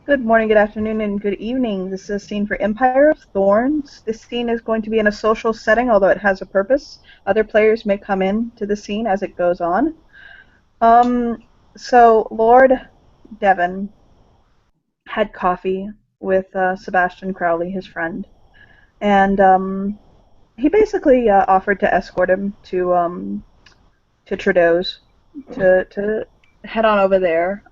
Good morning, good afternoon, and good evening. This is a scene for Empire of Thorns. This scene is going to be in a social setting, although it has a purpose. Other players may come in to the scene as it goes on. Um, so Lord Devon had coffee with Sebastian Crowley, his friend, and he basically offered to escort him to Trudeau's to head on over there.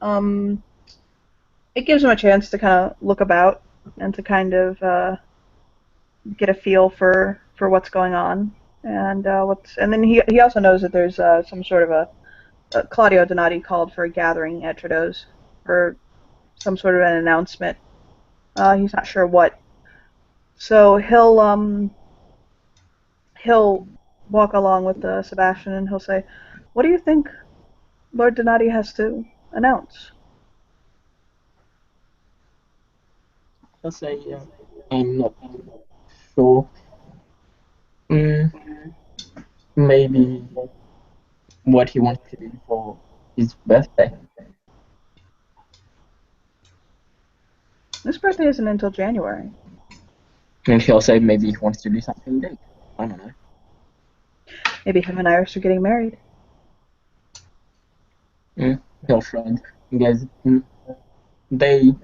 It gives him a chance to kind of look about and to kind of get a feel for what's going on and then he also knows that there's some sort of Claudio Donati called for a gathering at Trudeau's for some sort of an announcement. He's not sure what, so he'll walk along with Sebastian and he'll say, "What do you think Lord Donati has to announce?" I'll say I'm not sure. Mm, Maybe what he wants to do for his birthday. His birthday isn't until January. And he'll say maybe he wants to do something big. I don't know. Maybe him and Iris are getting married. He'll shrug. Because they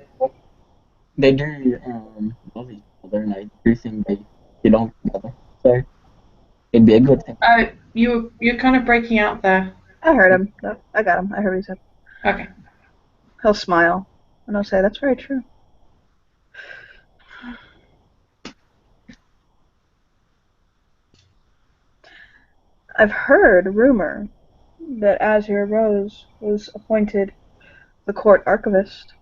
they do love each other, and I do think they get on together. So it'd be a good thing. You're kind of breaking out there. I heard him. No, I got him. I heard what he said. Okay. He'll smile and he'll say, "That's very true." I've heard rumor that Azure Rose was appointed the court archivist.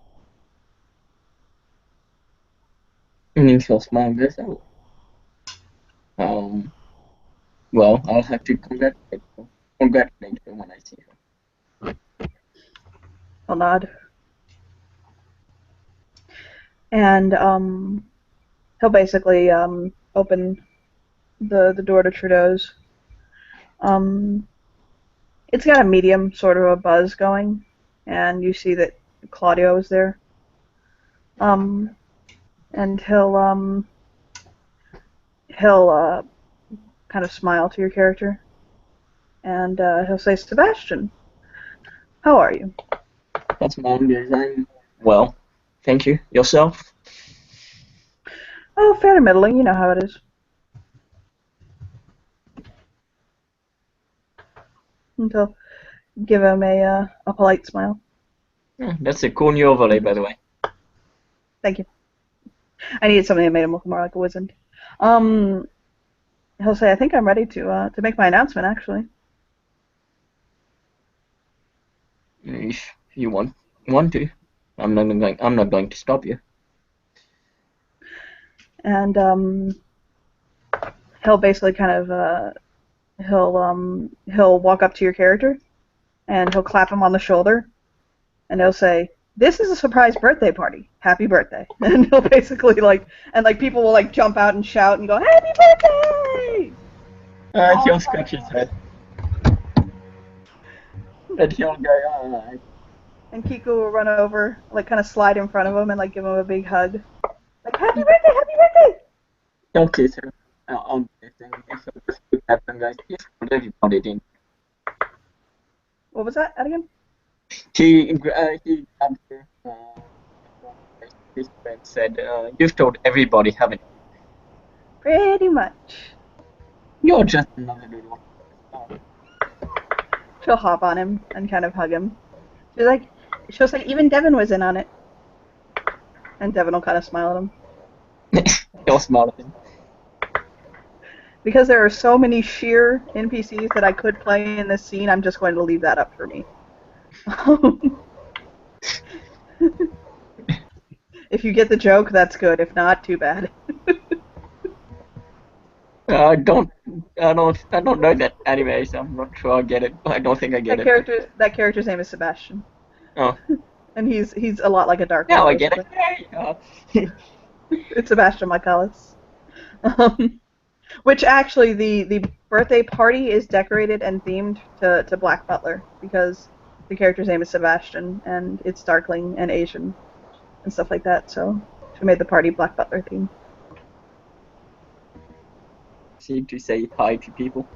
And then he'll smile and goes, "Oh, um, well, I'll have to congratulate her when I see her." He'll nod. And he'll basically open the door to Trudeau's. Um, it's got a medium sort of a buzz going, and you see that Claudio is there. Um, and he'll kind of smile to your character, and he'll say, "Sebastian, how are you?" That's mom goes, "I'm well, thank you. Yourself?" "Oh, fair to middling. You know how it is." And he'll give him a polite smile. Yeah, that's a cool new overlay, by the way. "Thank you. I needed something that made him look more like a wizard." Um, he'll say, "I think I'm ready to make my announcement, actually." If you want to, I'm not going to stop you. And he'll basically kind of he'll walk up to your character and he'll clap him on the shoulder and he'll say, "This is a surprise birthday party. Happy birthday!" And he'll basically like people will like jump out and shout and go, "Happy birthday!" He'll scratch his head, and he'll go, And Kiku will run over, like kind of slide in front of him and like give him a big hug, like "Happy birthday! Happy birthday!" he'll kiss her on the thing, and he'll just look at them guys. He's told everybody, didn't What was that? That again? he grabbed her and said, "You've told everybody, haven't you? Pretty much. You're just another little." She'll hop on him and kind of hug him. She's like, she'll say, "Even Devin was in on it." And Devin will kind of smile at him. He'll smile at him. Because there are so many sheer NPCs that I could play in this scene, I'm just going to leave that up for me. If you get the joke, that's good. If not, too bad. I don't, I don't know that anime, so I'm not sure I get it. I don't think I get it. That character's name is Sebastian, Oh, and he's a lot like a dark now elf, I get basically. it. Hey, It's Sebastian Michaelis. Um, which actually, the birthday party is decorated and themed to Black Butler because the character's name is Sebastian and it's darkling and Asian. and stuff like that. So she made the party Black Butler themed. See to say hi to people.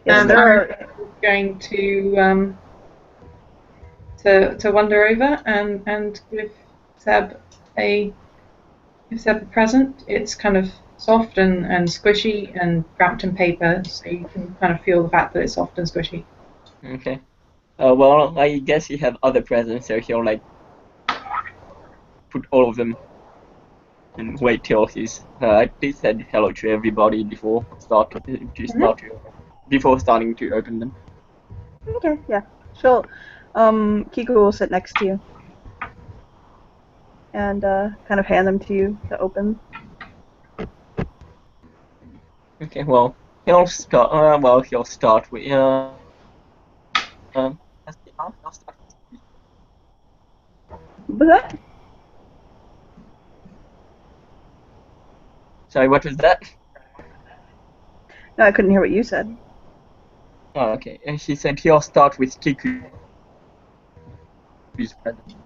Yes, And there I'm are. going to wander over and give Seb a present. It's kind of soft and squishy and wrapped in paper, so you can kind of feel the fact that it's soft and squishy. Okay. Well, I guess he have other presents, so he'll like put all of them and wait till he's at least said hello to everybody before before starting to open them. Okay, yeah. She'll. Kiko will sit next to you and kind of hand them to you to open. Okay. Well, he'll start. He'll start with he'll start. Was that? Sorry, what was that? No, I couldn't hear what you said. Oh, okay. And she said he'll start with Kiku's present.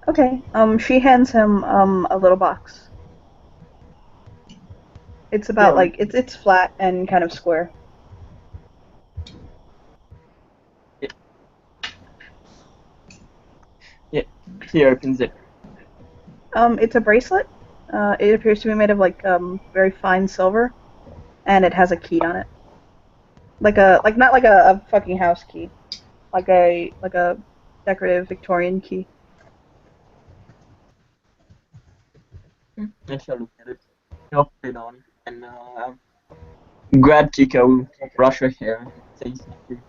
Okay. She hands him a little box. It's about He'll like it's flat and kind of square. yeah, yeah. He opens it. It's a bracelet. It appears to be made of like very fine silver, and it has a key on it. Like not like a fucking house key, like a decorative Victorian key. And she'll look at it. He'll put it on and grab Kiko, brush her hair, say thank you,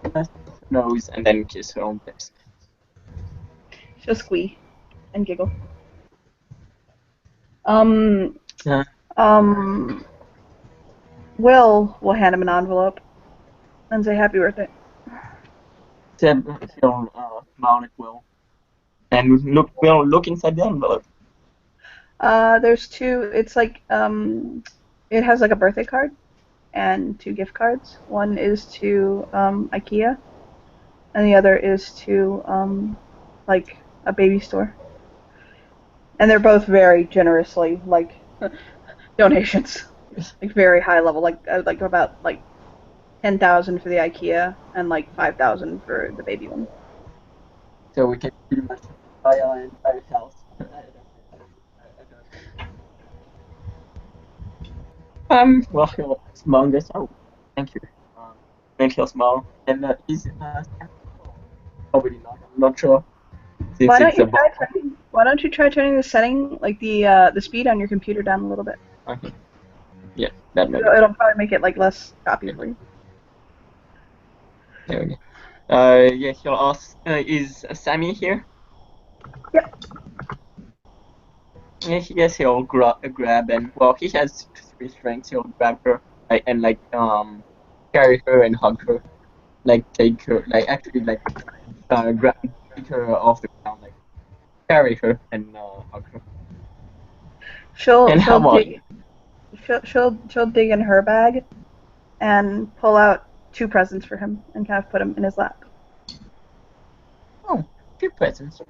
and press her nose, and then kiss her on the lips. She'll squee and giggle. Um, Uh, um, Will hand him an envelope and say happy birthday. Seb, he'll smile at Will and look inside the envelope. There's two. It's like it has like a birthday card and two gift cards. One is to IKEA, and the other is to like a baby store. And they're both very generously like donations, like very high level, like about like 10,000 for the IKEA and like 5,000 for the baby one. So we can pretty much buy our entire house. Well, he'll smile and goes, oh, thank you. And he'll smile. And is probably not. I'm not sure. Since Why don't it's you a try box. turning? Why don't you try turning the setting, like the speed on your computer down a little bit? Okay. Yeah, that might be. It'll probably make it like less choppy Yeah, for you. there we go. Yeah, he'll ask, is Sammy here? Yep. Yes, he'll grab and well, he has three strengths. He'll grab her and like carry her and hug her, like take her, like actually like grab take her off the ground, like carry her and hug her. She'll And how she'll about you? dig she'll dig in her bag and pull out two presents for him and kind of put them in his lap. Oh, two presents.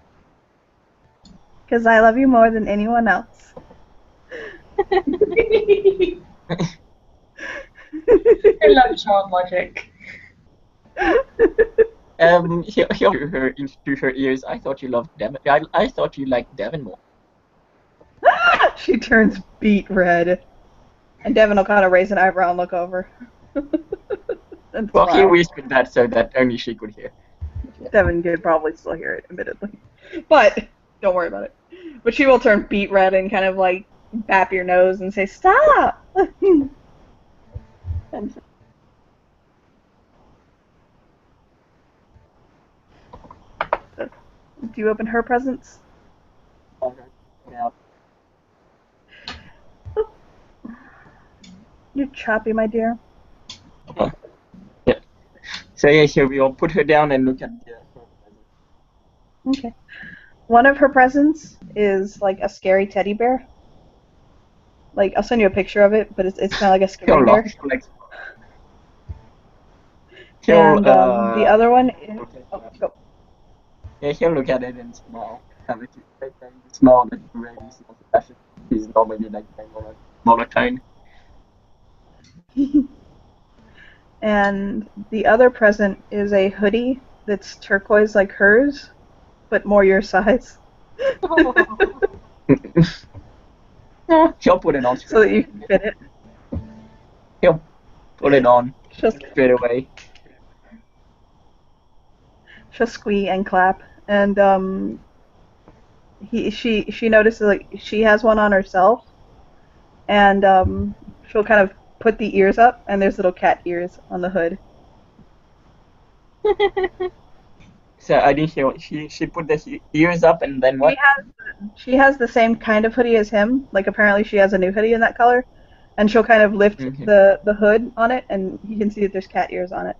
Because I love you more than anyone else. I love child logic. He'll to her into her ears. I thought you loved Devon. I thought you liked Devon more. She turns beet red. And Devin will kind of raise an eyebrow and look over. And Well, he smile. whispered that so that only she could hear. Devin could probably still hear it, admittedly. But don't worry about it. But she will turn beet red and kind of like bap your nose and say, "Stop!" And so, do you open her presents? Yeah. You're choppy, my dear. Yeah. So yeah, here we'll put her down and look at her present. Okay. One of her presents is like a scary teddy bear. Like I'll send you a picture of it, but it's kind of like a scary He'll laugh. bear. He'll And the other one is okay. oh, go. Yeah, he'll look at it and smile. Have a smile that really smells fashion. He's normally like very monotone. And the other present is a hoodie that's turquoise like hers, but more your size. Yeah, he'll put it on So straight that away. you can fit it. He'll put it on She'll, straight away. she'll squee and clap. And she notices like she has one on herself, and she'll kind of put the ears up, and there's little cat ears on the hood. So I didn't hear. She put the ears up and then She what? has she has the same kind of hoodie as him. Like apparently she has a new hoodie in that color, and she'll kind of lift Okay. the hood on it, and you can see that there's cat ears on it.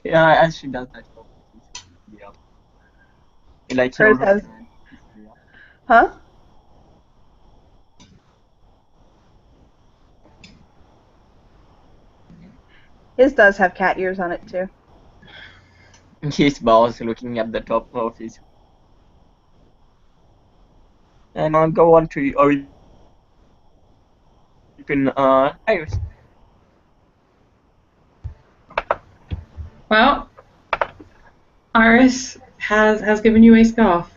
Yeah, as she does that, she'll be up. Like he'll Hers look at has, her and kiss her up. huh? His does have cat ears on it too. He smiles, looking at the top of his. And I'll go on to open Iris. Well, Iris has given you a scarf.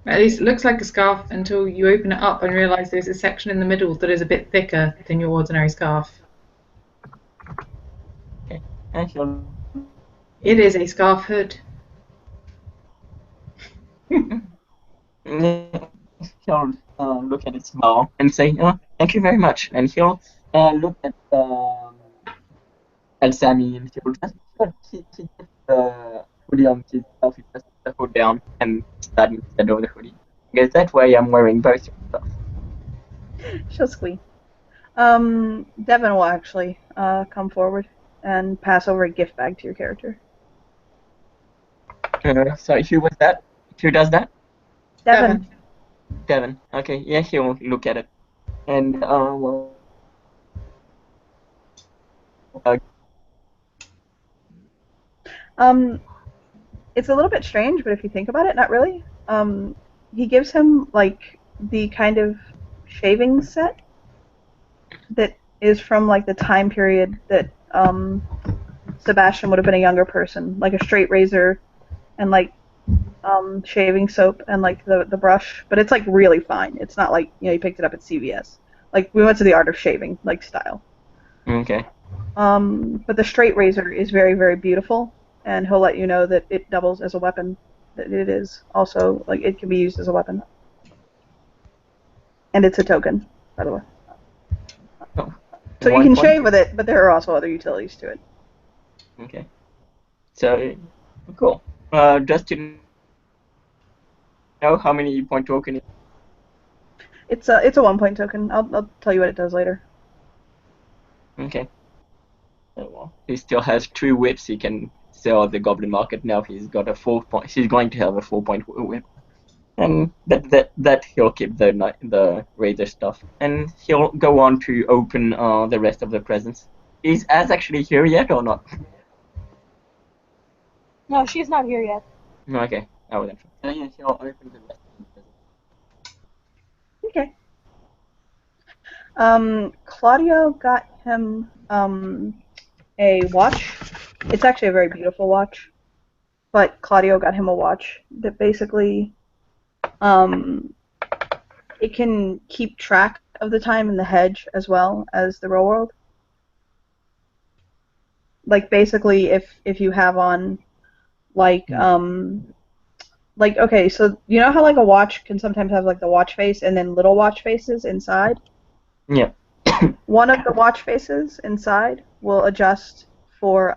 At least it looks like a scarf until you open it up and realise there's a section in the middle that is a bit thicker than your ordinary scarf. Okay. And he'll It is a scarf hood. he'll look at it, smile, and say, "Oh, thank you very much." And he'll look at Sammy, and he'll just he gets the hoodie on himself. He just puts the hood down and that instead of the hoodie. Because that way I'm wearing both stuff. She'll squeak. Devin will actually come forward and pass over a gift bag to your character. So who was that? Who does that? Devin, Devon. Devin. Okay, yeah, he'll look at it. And well, uh, um, it's a little bit strange, but if you think about it, not really. He gives him like the kind of shaving set that is from like the time period that Sebastian would have been a younger person, like a straight razor and like shaving soap and like the brush, but it's like really fine. It's not like you picked it up at CVS. Like we went to the Art of Shaving like style. okay, But the straight razor is very very beautiful, and he'll let you know that it doubles as a weapon. That it is also like it can be used as a weapon, and it's a token, by the way. oh, So you one can point. shave with it, but there are also other utilities to it. Okay, so cool. Just to know how many point token. It's a 1 point token. I'll tell you what it does later. Okay. Oh, well, he still has 2 whips he can sell at the Goblin Market now. He's got a 4 point. He's going to have a 4 point whip, and that he'll keep the Razor stuff, and he'll go on to open the rest of the presents. Is Az actually here yet or not? No, she's not here yet. Okay, I wasn't sure. So yeah, he'll open the rest of the presents. Okay. Claudio got him a watch. It's actually a very beautiful watch, but Claudio got him a watch that basically um, it can keep track of the time in the hedge as well as the real world. Like basically, if you have on like okay, so you know how like a watch can sometimes have like the watch face and then little watch faces inside. Yeah. One of the watch faces inside will adjust for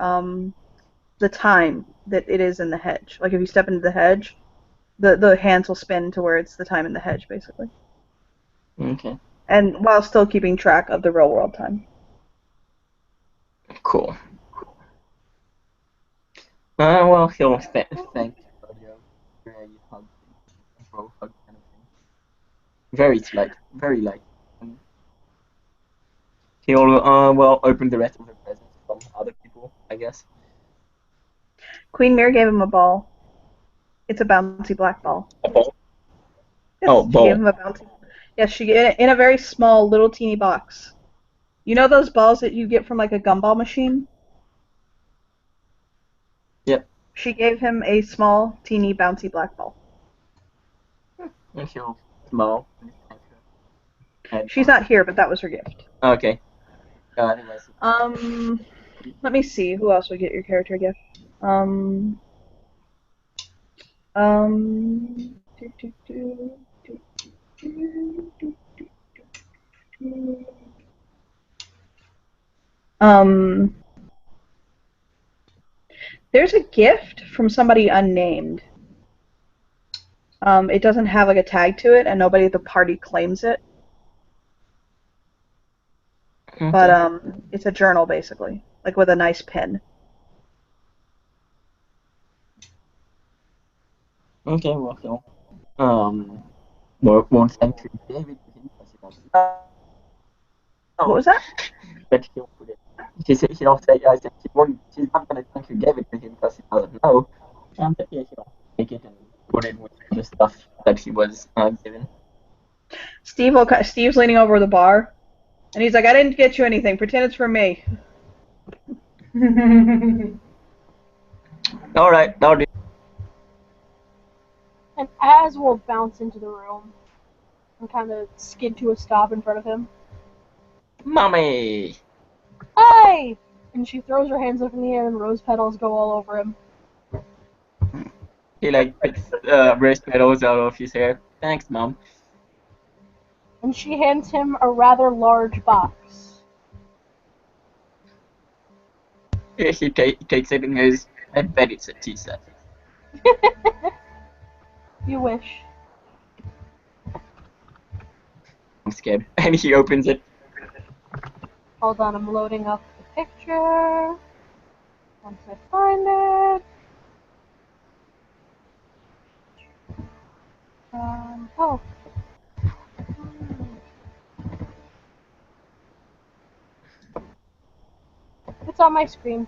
the time that it is in the hedge. Like if you step into the hedge, the hands will spin to where it's the time in the hedge, basically, Okay. and while still keeping track of the real world time. Cool. Well, he'll thank Claudio for a hug, a bro hug kind of thing. Very slight, very light. And he'll well open the rest of the presents from other people, I guess. Queen Mare gave him a ball. It's a bouncy black ball. A ball? Oh, Yes, she gave ball. him a bouncy. Yes, she in a very small, little teeny box. You know those balls that you get from like a gumball machine? Yep. She gave him a small, teeny, bouncy black ball. And he'll smile and thank her. And She's not here, but that was her gift. okay. Anyways, Um, Let me see. Who else would get your character a gift? Um, do, do, do, do, do, do, do. Um, there's a gift from somebody unnamed. It doesn't have like a tag to it, and nobody at the party claims it. But okay. it's a journal basically, like with a nice pen. Okay, well, he'll won't thank David because he doesn't What know, was that? but he'll put it. He'll say, I said, she's not gonna thank you, David, to him because he doesn't know. But yeah, he'll take it and put it with the stuff that he was given. Steve's leaning over the bar, and he's like, "I didn't get you anything. Pretend it's for me." All right, now do. And Az will bounce into the room and kind of skid to a stop in front of him. Mommy! Hi! And she throws her hands up in the air and rose petals go all over him. He like picks rose petals out of his hair. Thanks, Mom. And she hands him a rather large box. He takes it and goes, I bet it's a tea set. You wish. I'm scared. And he opens it. Hold on, I'm loading up the picture. Once I find it. Oh. It's on my screen.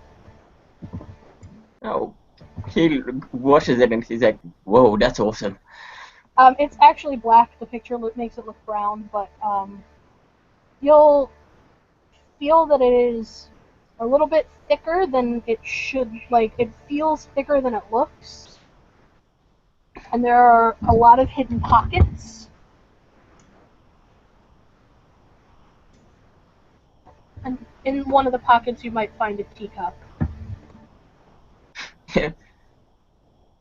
Oh. He washes it and he's like, whoa, that's awesome. It's actually black. The picture makes it look brown, but you'll feel that it is a little bit thicker than it should. Like, it feels thicker than it looks. And there are a lot of hidden pockets. And in one of the pockets, you might find a teacup.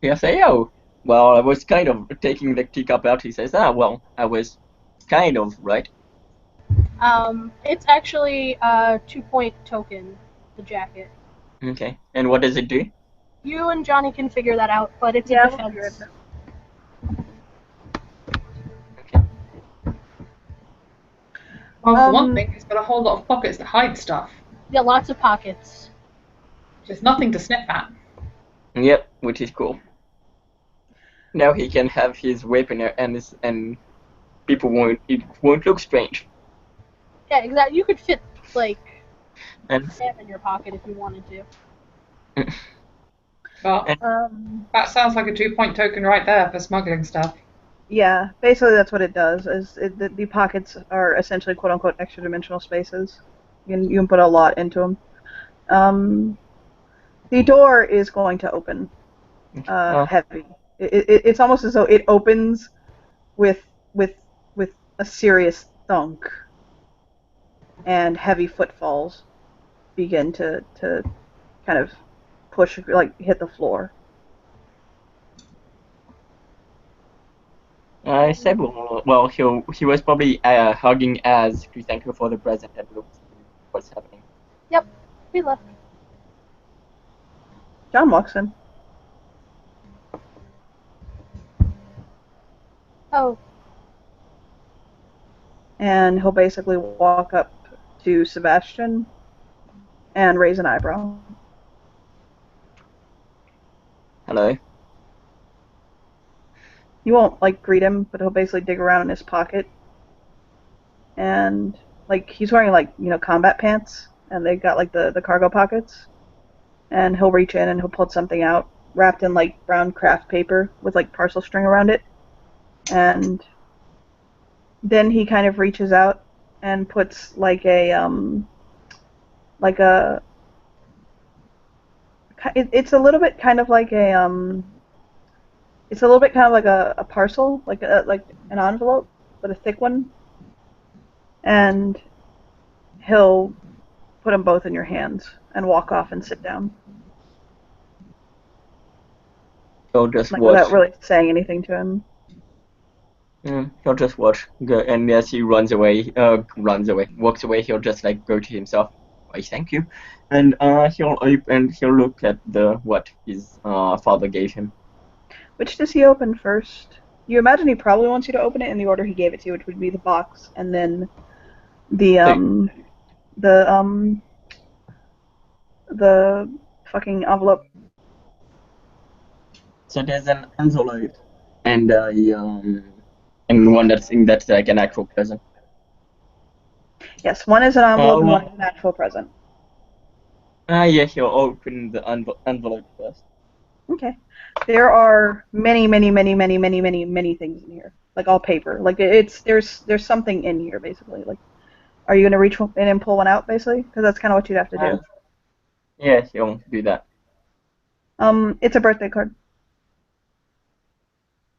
He'll say, oh, well, I was kind of taking the teacup out. He says, well, I was kind of, right? It's actually a 2-point token, the jacket. Okay. And what does it do? You and Johnny can figure that out, but it's Yeah, a we'll figure it defense. out. Okay. Well, for one Um, thing, it's got a whole lot of pockets to hide stuff. Yeah, lots of pockets. Just nothing to sniff at. Yep, which is cool. Now he can have his weapon and it won't look strange. Yeah, exactly. You could fit, like, And Sam in your pocket if you wanted to. But that sounds like a 2-point token right there for smuggling stuff. yeah, basically that's what it does. The pockets are essentially quote unquote extra dimensional spaces. You can put a lot into them. The door is going to open heavy. It's almost as though it opens with with with a serious thunk, and heavy footfalls begin to kind of push, like hit the floor. Seb, well, he was probably hugging Az to thank her for the present and look what's happening. Yep, we left. John walks in. Oh, And he'll basically walk up to Sebastian and raise an eyebrow. Hello. He won't like greet him, but he'll basically dig around in his pocket, and like he's wearing like combat pants, and they got like the cargo pockets. And he'll reach in and he'll pull something out wrapped in like brown craft paper with like parcel string around it. And then he kind of reaches out and puts like like a it's a little bit kind of like it's a little bit kind of like a parcel, like an envelope, but a thick one. And he'll put them both in your hands and walk off and sit down, He'll just like watch. without really saying anything to him. He'll just watch. Go, and as he walks away, he'll just like go to himself. Why, thank you. And he'll look at what his father gave him. Which does he open first? You imagine he probably wants you to open it in the order he gave it to you, which would be the box, and then the the the fucking envelope. So there's an envelope and one that's like an actual present. Yes, one is an envelope and one Well, is an actual present. yeah, he'll open the envelope first. Okay. There are many, many, many, many, many, many, many things in here. Like all paper. Like there's something in here basically. Like, are you gonna reach in and pull one out basically? Because that's kind of what you'd have to do. Yeah, he'll do that. It's a birthday card.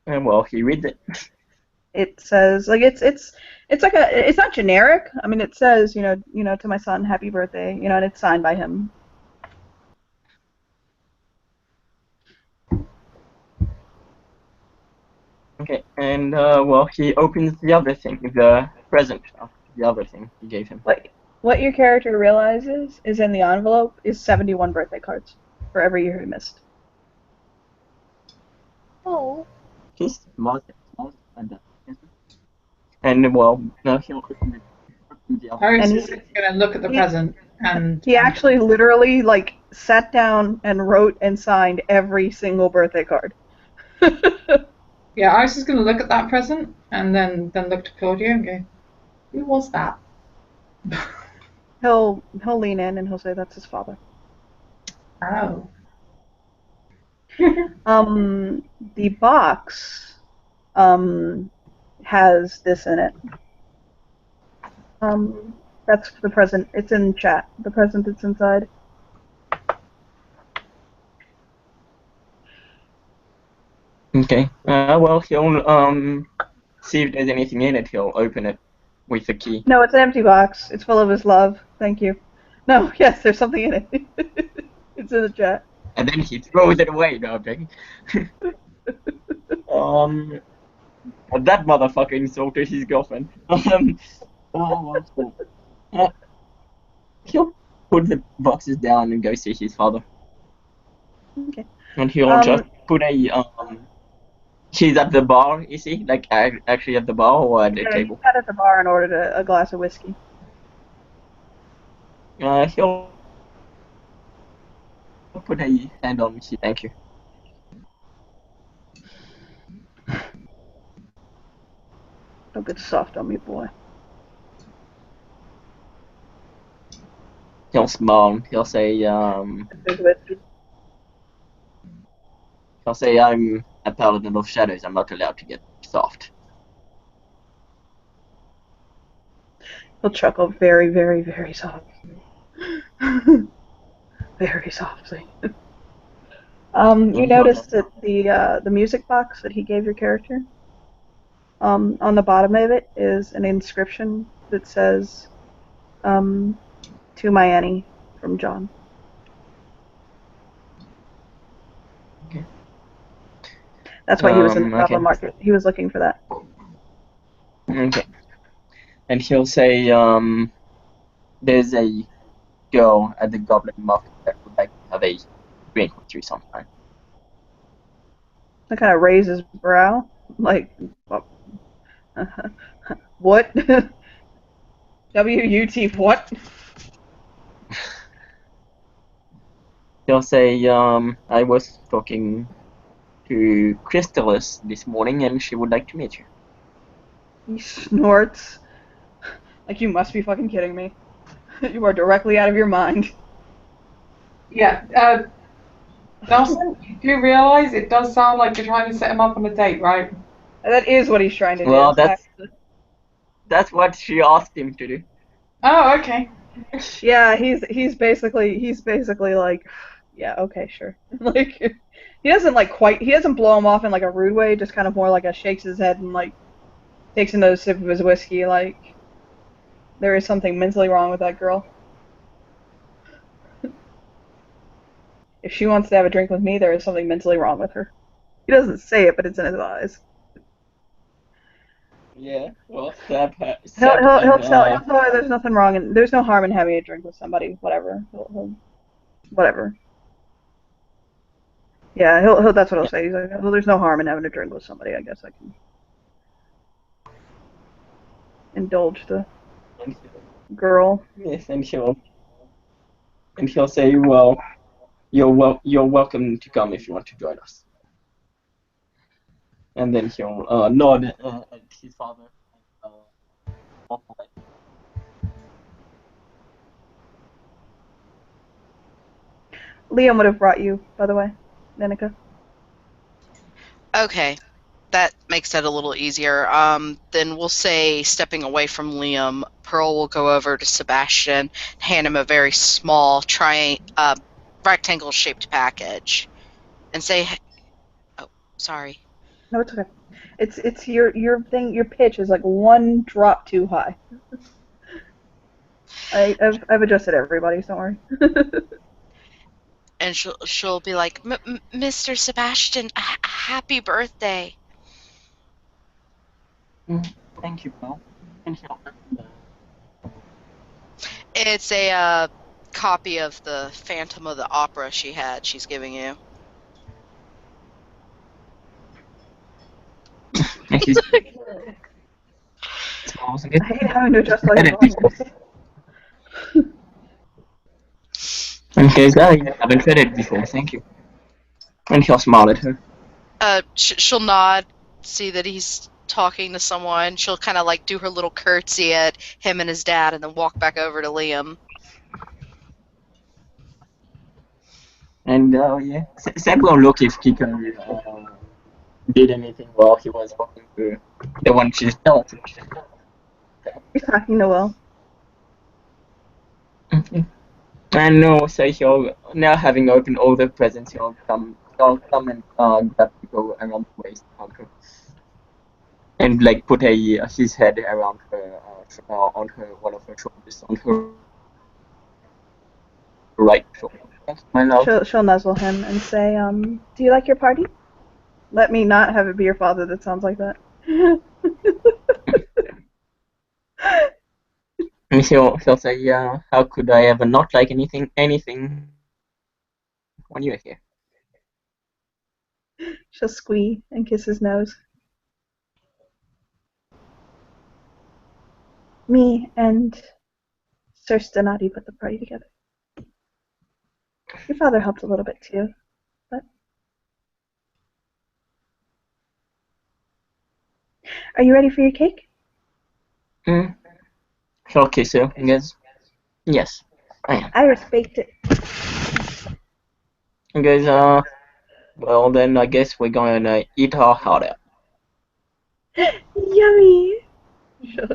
And well, he reads it. It says like it's like it's not generic. I mean, it says to my son, happy birthday, and it's signed by him. Okay, and well, he opens the other thing, the present of the other thing he gave him. What your character realizes is in the envelope is 71 birthday cards for every year he missed. Oh. He's smart and that. And well, now he'll open the other. Iris And is going to look at the present and he actually literally like sat down and wrote and signed every single birthday card. yeah, Iris is going to look at that present and then look to Claudia and go, "Who was that?" He'll lean in and he'll say that's his father. Oh. The box has this in it. That's the present. It's in chat. The present that's inside. Okay. Well, he'll see if there's anything in it. He'll open it with the key. No, it's an empty box. It's full of his love. Thank you. No, yes, there's something in it. It's in the chat. And then he throws it away. No, I'm joking. That motherfucker insulted his girlfriend. He'll put the boxes down and go see his father. Okay. And he'll just put a She's at the bar, is he? Like actually at the bar or at the table? He sat at the bar and ordered a glass of whiskey. He'll put a hand on me. Thank you. Don't get soft on me, boy. He'll smile. He'll say, There's whiskey. I'm a paladin of shadows. I'm not allowed to get soft. He'll chuckle very, very, very softly. Very softly. You notice that the music box that he gave your character, on the bottom of it is an inscription that says, "To my Annie from John." Okay. That's why he was in the goblin okay. market. He was looking for that. Okay. And he'll say, there's a girl at the goblin market that would like to have a drink with you sometime. I kind of raise his brow, like, what? W-U-T, what? He'll say, I was talking to Crystallis this morning and she would like to meet you. He snorts. Like, you must be fucking kidding me. You are directly out of your mind. Yeah. Nelson, you do realise it does sound like you're trying to set him up on a date, right? That is what he's trying to Well, do. that's what she asked him to do. Oh, okay. Yeah, he's basically like, yeah, okay, sure. Like he doesn't like quite he doesn't blow him off in like a rude way, just kind of more like a shakes his head and like takes another sip of his whiskey. Like there is something mentally wrong with that girl. If she wants to have a drink with me, there is something mentally wrong with her. He doesn't say it, but it's in his eyes. Yeah. Well, Seb, He'll Seb he'll and he'll tell her there's nothing wrong and there's no harm in having a drink with somebody. Whatever. Whatever. Yeah, he'll that's what he'll say. He's like, well, there's no harm in having a drink with somebody. I guess I can indulge the girl. yes, and he'll say, well, you're welcome to come if you want to join us. And then he'll nod at his father and walk away. Liam would have brought you, by the way, Danica. Okay, that makes it a little easier. Then we'll say, stepping away from Liam, Pearl will go over to Sebastian, hand him a very small rectangle-shaped package, and say, "Oh, sorry." No, it's okay. It's your thing. Your pitch is like one drop too high. I've adjusted everybody. Don't worry. And she'll be like, "Mr. Sebastian, happy birthday." Thank you, Pearl. And he'll It's a copy of the Phantom of the Opera she's giving you. and he's smiles again. I hate having to adjust all your And volumes. case I haven't read it before, thank you. And he'll smile at her. She'll nod, see that he's talking to someone. She'll kind of like do her little curtsy at him and his dad, and then walk back over to Liam. And yeah, Seb will look if Kiko did anything while he was talking to the one she's jealous of. He's talking to Will. And no, so he'll, now having opened all the presents, he'll come and grab Kiko around the waist, hug her, and like put his head around her, on her, one of her shoulders, on her right shoulder. Thanks, my love. She'll nuzzle him and say, do you like your party? Let me not have it be your father that sounds like that. And he'll say, how could I ever not like anything when you're here? She'll squee and kiss his nose. Me and Sir Stenati put the party together. Your father helped a little bit too, but... Are you ready for your cake? He'll kiss her, I guess. Yes, I am. Iris baked it. And goes, well then I guess we're gonna eat our heart out. Yummy!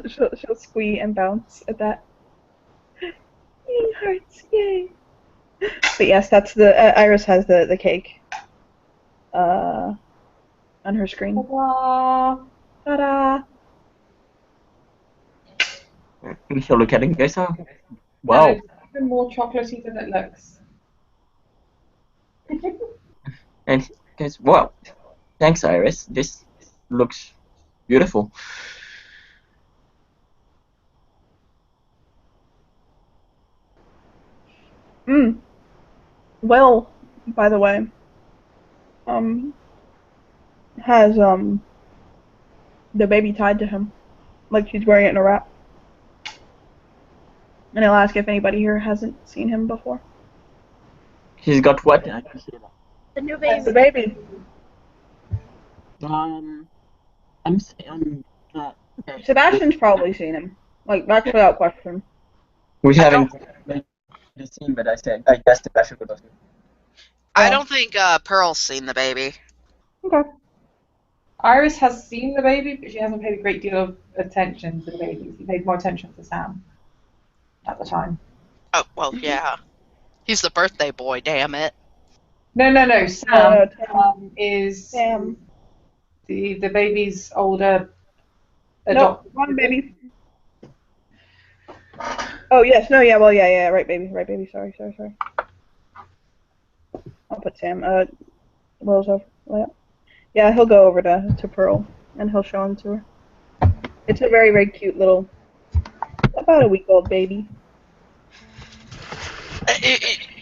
She'll squee and bounce at that. Eating hearts, yay! But yes, that's the Iris has the cake on her screen. Ta-da! Ta-da! And he'll look at it and goes, oh, And wow. it's even more chocolatey than it looks. And he goes, wow, thanks Iris, this looks beautiful. Will, by the way, has the baby tied to him, like she's wearing it in a wrap. And he'll ask if anybody here hasn't seen him before. He's got what? I can hear that. The new That's the baby. baby. I'm okay. Sebastian's probably seen him, like that's without question. We I haven't don't. made the scene, but I guess the best would also. I Yeah. don't think Pearl's seen the baby. Okay. Iris has seen the baby, but she hasn't paid a great deal of attention to the baby. She paid more attention to Sam at the time. Oh well, yeah. He's the birthday boy. Damn it. No, no, no. No, Sam no, Tam. is Tam. the baby's older Nope. adopted Wrong sibling. baby. Oh yes. No. Yeah. Well. Yeah. Yeah. Right, baby. Right, baby. Sorry. Sorry. Sorry. I'll put Sam. Will's over. Yeah. Yeah. He'll go over to Pearl and he'll show him to her. It's a very very cute little, about a week old baby.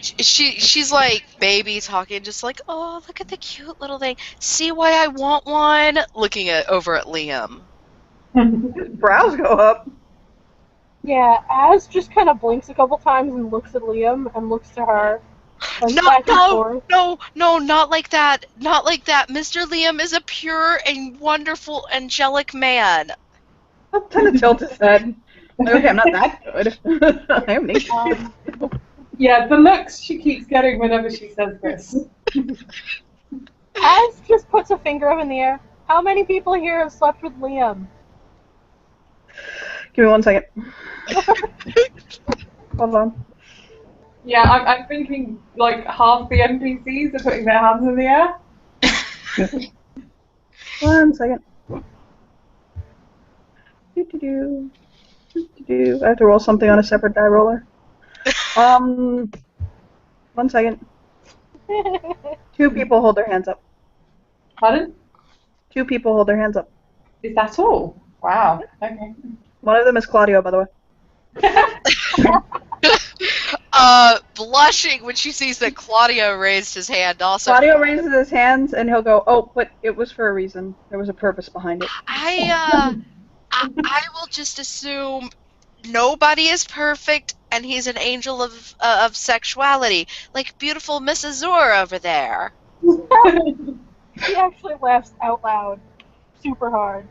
She's like baby talking, just like, oh, look at the cute little thing. See why I want one? Looking at over at Liam. His brows go up. Yeah, Az just kind of blinks a couple times and looks at Liam and looks to her. And No, back and no, forth. no, no, not like that. Not like that. Mr. Liam is a pure and wonderful angelic man. I'll kind of tilt his head. Like, okay, I'm not that good. I am neat. Yeah, the looks she keeps getting whenever she says this. Az just puts a finger up in the air. How many people here have slept with Liam? Give me 1 second. Hold on. Yeah, I'm thinking like half the NPCs are putting their hands in the air. 1 second. Do-do-do. Do-do-do. I have to roll something on a separate die roller. 1 second. 2 people hold their hands up. Pardon? 2 people hold their hands up. Is that all? Wow. Okay. One of them is Claudio, by the way. Blushing when she sees that Claudio raised his hand also. Claudio raises his hands and he'll go, oh, but it was for a reason. There was a purpose behind it. I will just assume nobody is perfect and he's an angel of sexuality, like beautiful Miss Azure over there. She actually laughs out loud, super hard.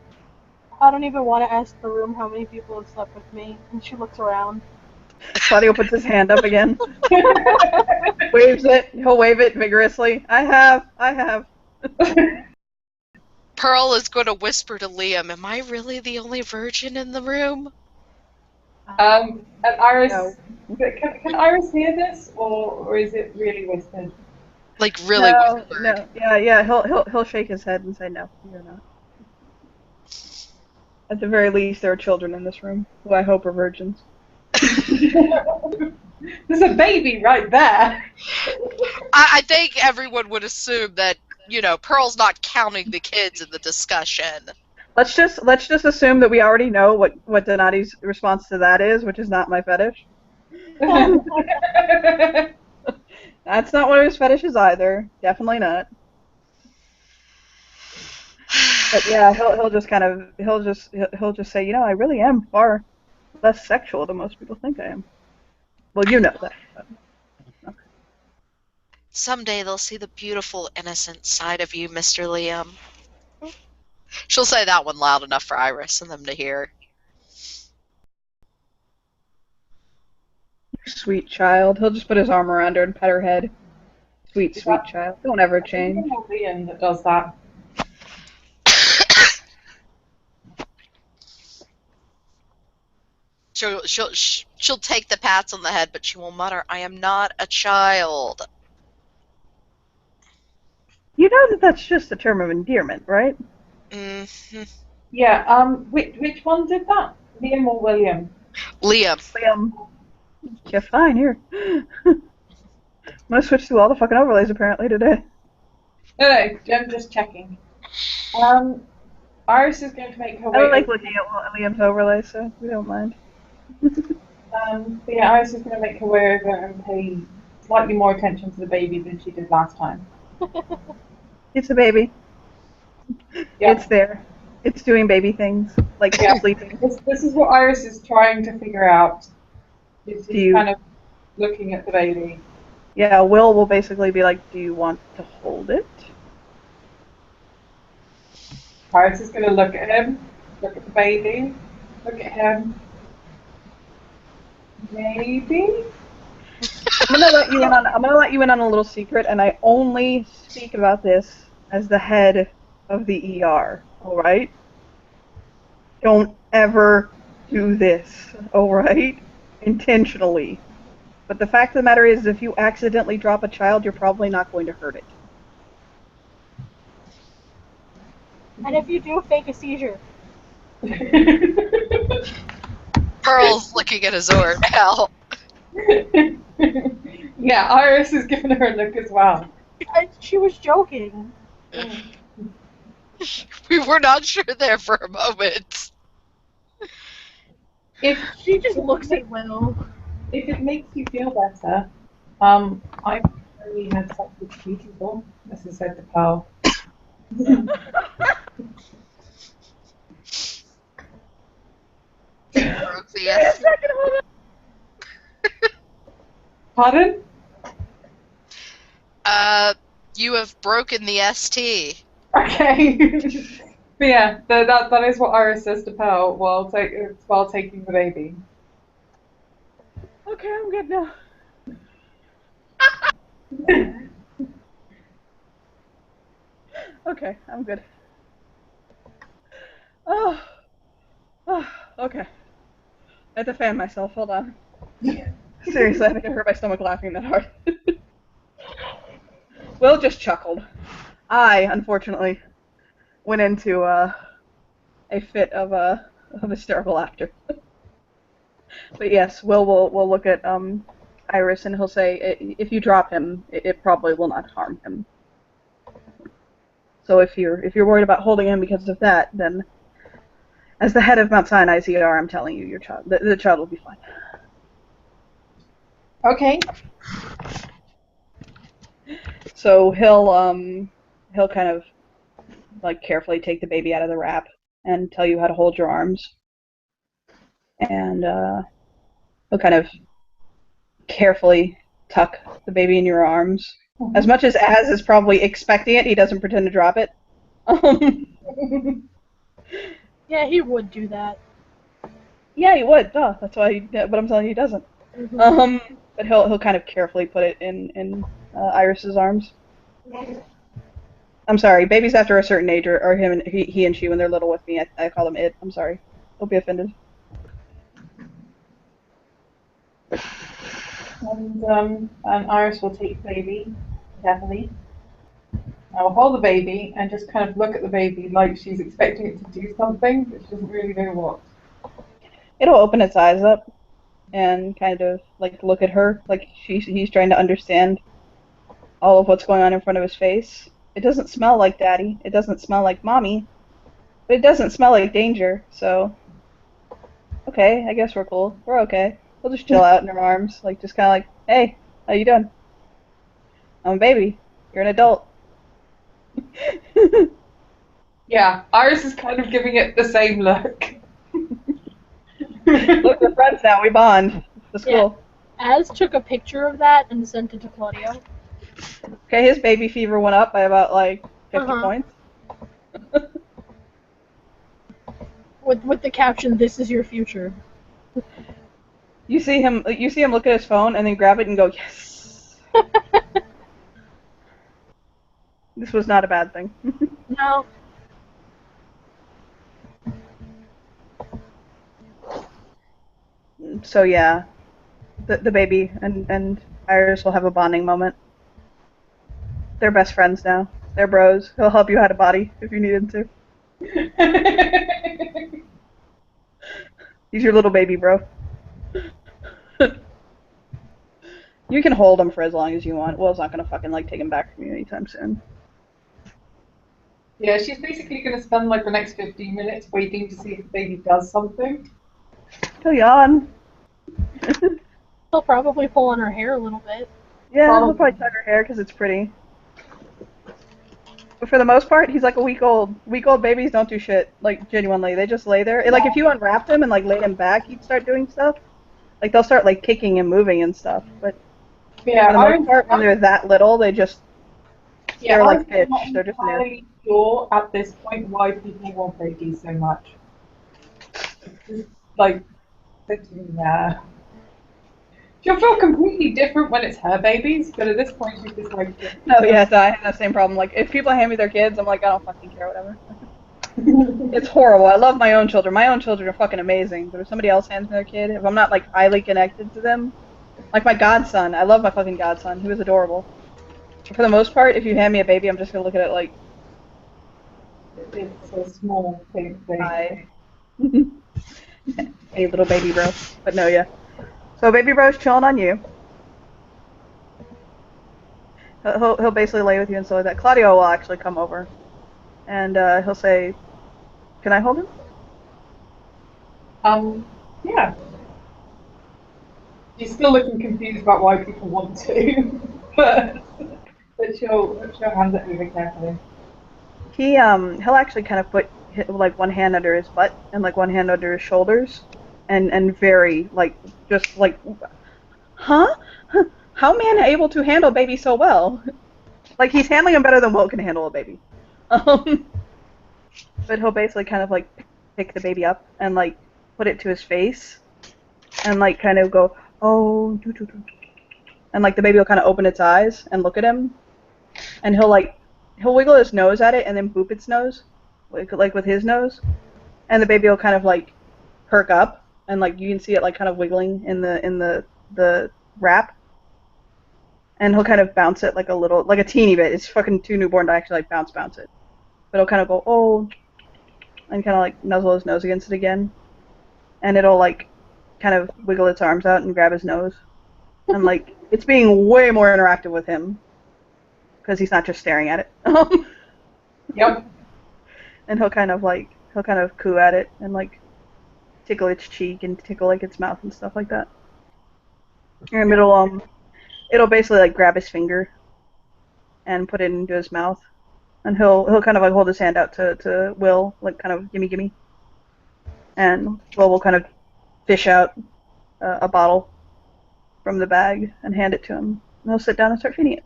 I don't even want to ask the room how many people have slept with me. And she looks around. Claudio puts his hand up again. Waves it. He'll wave it vigorously. I have. Pearl is going to whisper to Liam, am I really the only virgin in the room? And Iris, No. can Iris hear this, or is it really whispered? Like really No, whispered. no. Yeah. He'll shake his head and say no. You're not. At the very least, there are children in this room who I hope are virgins. There's a baby right there. I think everyone would assume that, Pearl's not counting the kids in the discussion. Let's just assume that we already know what Donati's response to that is, which is not my fetish. That's not one of his fetishes either. Definitely not. But yeah, he'll just say, I really am far less sexual than most people think I am. Well, you know that. But. Someday they'll see the beautiful, innocent side of you, Mr. Liam. She'll say that one loud enough for Iris and them to hear. Sweet child. He'll just put his arm around her and pet her head. Sweet child. Don't ever change. It's Liam that does that. She'll take the pats on the head, but she will mutter, I am not a child. You know that that's just a term of endearment, right? Mm-hmm. Yeah. Which one did that? Liam or William? Liam. Yeah, fine, here. I'm gonna switch through all the fucking overlays apparently today. No, I'm just checking. Iris is going to make her I way. don't like looking at Liam's overlays, so we don't mind. Yeah, Iris is going to make her way over and pay slightly more attention to the baby than she did last time. It's a baby. Yeah. It's there. It's doing baby things, like sleeping. This is what Iris is trying to figure out. She's Do you- kind of looking at the baby. Yeah, will basically be like, do you want to hold it? Iris is going to look at him, look at the baby, look at him. Maybe. I'm gonna let you in on a little secret, and I only speak about this as the head of the ER. All right? Don't ever do this. All right? Intentionally. But the fact of the matter is, if you accidentally drop a child, you're probably not going to hurt it. And if you do, fake a seizure. Pearl's looking at Azor now. Yeah, Iris is giving her a look as well. She was joking. We were not sure there for a moment. If She just looks at Will. if it makes you feel better, I've already had sex with two people. This is said to Pearl. Broke the Wait a S. second, hold on. Pardon? You have broken the ST. Okay. But yeah, that is what Iris says to Pearl while taking the baby. Okay, I'm good now. Okay, I'm good. Oh, okay. I had to fan myself. Hold on. Seriously, I think I hurt my stomach laughing that hard. Will just chuckled. I, unfortunately, went into a fit of hysterical laughter. But yes, will look at Iris and he'll say, if you drop him, it probably will not harm him. So if you're worried about holding him because of that, then as the head of Mount Sinai ER, I'm telling you, the child will be fine. Okay. So he'll kind of like carefully take the baby out of the wrap and tell you how to hold your arms, and he'll kind of carefully tuck the baby in your arms. Mm-hmm. As much as is probably expecting it, he doesn't pretend to drop it. Yeah, he would do that. Yeah, he would. Duh. That's why. But I'm telling you, he doesn't. Mm-hmm. But he'll kind of carefully put it in Iris's arms. I'm sorry, babies after a certain age are he and she when they're little with me. I call them it. I'm sorry. Don't be offended. And Iris will take the baby carefully. I will hold the baby and just kind of look at the baby like she's expecting it to do something, but she doesn't really know what. It'll open its eyes up and kind of like look at her like he's trying to understand all of what's going on in front of his face. It doesn't smell like daddy. It doesn't smell like mommy. But it doesn't smell like danger. So okay, I guess we're cool. We're okay. We'll just chill out in her arms, like just kind of like, hey, how you doing? I'm a baby. You're an adult. Yeah, Iris is kind of giving it the same look. Look, we're friends now. We bond. It's cool. Az took a picture of that and sent it to Claudio. Okay, his baby fever went up by about like 50 points. With the caption, "This is your future." You see him look at his phone and then grab it and go, yes. This was not a bad thing. No. So yeah, the baby and Iris will have a bonding moment. They're best friends now. They're bros. He'll help you hide a body if you need him to. He's your little baby bro. You can hold him for as long as you want. Will's not gonna fucking like take him back from you anytime soon. Yeah, she's basically going to spend like the next 15 minutes waiting to see if the baby does something. He'll yawn. He'll probably pull on her hair a little bit. Yeah, he'll probably tug her hair because it's pretty. But for the most part, he's like a week old. Week-old babies don't do shit. Like, genuinely. They just lay there. Like, if you unwrapped him and, like, laid him back, he'd start doing stuff. Like, they'll start, like, kicking and moving and stuff. But yeah, for the most part, when they're that little, they're like fish. They're just new. I'm not entirely sure at this point why people want babies so much. It's just, like, yeah. She'll feel completely different when it's her babies, but at this point she's just like, yeah, No, yes, I have the same problem. Like, if people hand me their kids, I'm like, I don't fucking care, whatever. It's horrible. I love my own children. My own children are fucking amazing. But if somebody else hands me their kid, if I'm not like highly connected to them, like my godson, I love my fucking godson. He was adorable. But for the most part, if you hand me a baby, I'm just gonna look at it like, it's a small thing. hi, hey little baby bro. But no, yeah. So baby bro's chilling on you. He'll basically lay with you and stuff like that. Claudio will actually come over, and he'll say, "Can I hold him?" Yeah. She's still looking confused about why people want to, but she'll hand it over carefully. He'll actually kind of put like one hand under his butt and like one hand under his shoulders, and very like just like, huh? How man able to handle baby so well? Like he's handling him better than Will can handle a baby. Um, but he'll basically kind of like pick the baby up and like put it to his face and like kind of go, oh, and like the baby will kind of open its eyes and look at him, and he'll wiggle his nose at it and then boop its nose, like with his nose, and the baby will kind of like perk up and like you can see it like kind of wiggling in the wrap, and he'll kind of bounce it like a little, like a teeny bit. It's fucking too newborn to actually like bounce it, but he'll kind of go oh, and kind of like nuzzle his nose against it again, and it'll like kind of wiggle its arms out and grab his nose, and like it's being way more interactive with him because he's not just staring at it. Yep. And he'll kind of coo at it and like tickle its cheek and tickle like its mouth and stuff like that. And it'll basically like grab his finger and put it into his mouth, and he'll kind of like hold his hand out to Will, like kind of gimme, and Will will kind of fish out a bottle from the bag and hand it to him, and he'll sit down and start feeding it.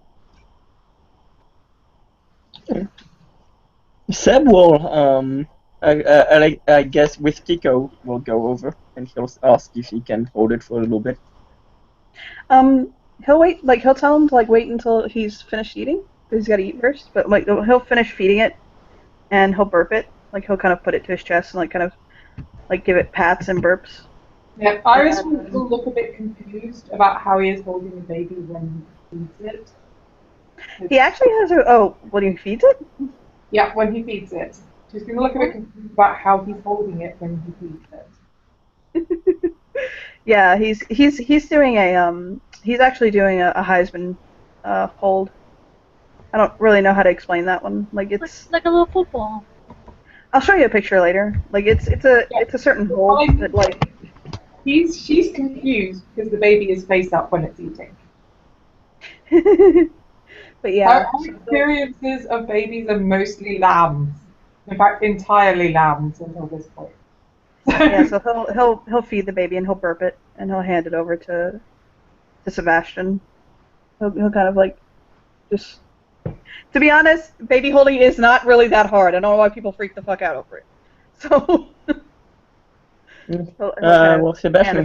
Seb will, I guess with Kiko, will go over and he'll ask if he can hold it for a little bit. He'll wait, like he'll tell him to like wait until he's finished eating, because he's got to eat first. But like he'll finish feeding it, and he'll burp it. Like he'll kind of put it to his chest and like kind of like give it pats and burps. Yeah, Iris will look a bit confused about how he is holding the baby when he feeds it. He actually has a when he feeds it. Yeah, when he feeds it. She's going to look a bit confused about how he's holding it when he feeds it. Yeah, he's doing he's actually doing a Heisman hold. I don't really know how to explain that one. Like it's like a little football. I'll show you a picture later. Like it's a certain hold that like she's confused because the baby is face up when it's eating. But yeah, Our experiences of babies are mostly lambs. In fact, entirely lambs until this point. yeah, so he'll feed the baby and he'll burp it and he'll hand it over to Sebastian. He'll kind of like just. To be honest, baby holding is not really that hard. I don't know why people freak the fuck out over it. So. Well, Sebastian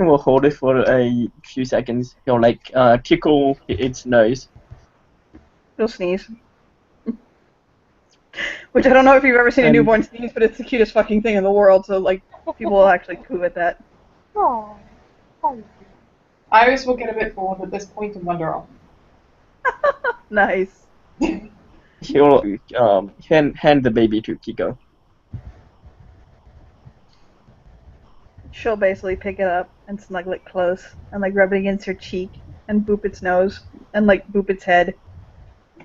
will hold it for a few seconds. He'll like tickle its nose. He'll sneeze. Which I don't know if you've ever seen a newborn sneeze, but it's the cutest fucking thing in the world. So like, people will actually coo at that. Oh. Iris will get a bit bored at this point and wander off. Nice. He'll hand the baby to Kiko. She'll basically pick it up and snuggle it close and like rub it against her cheek and boop its nose and like boop its head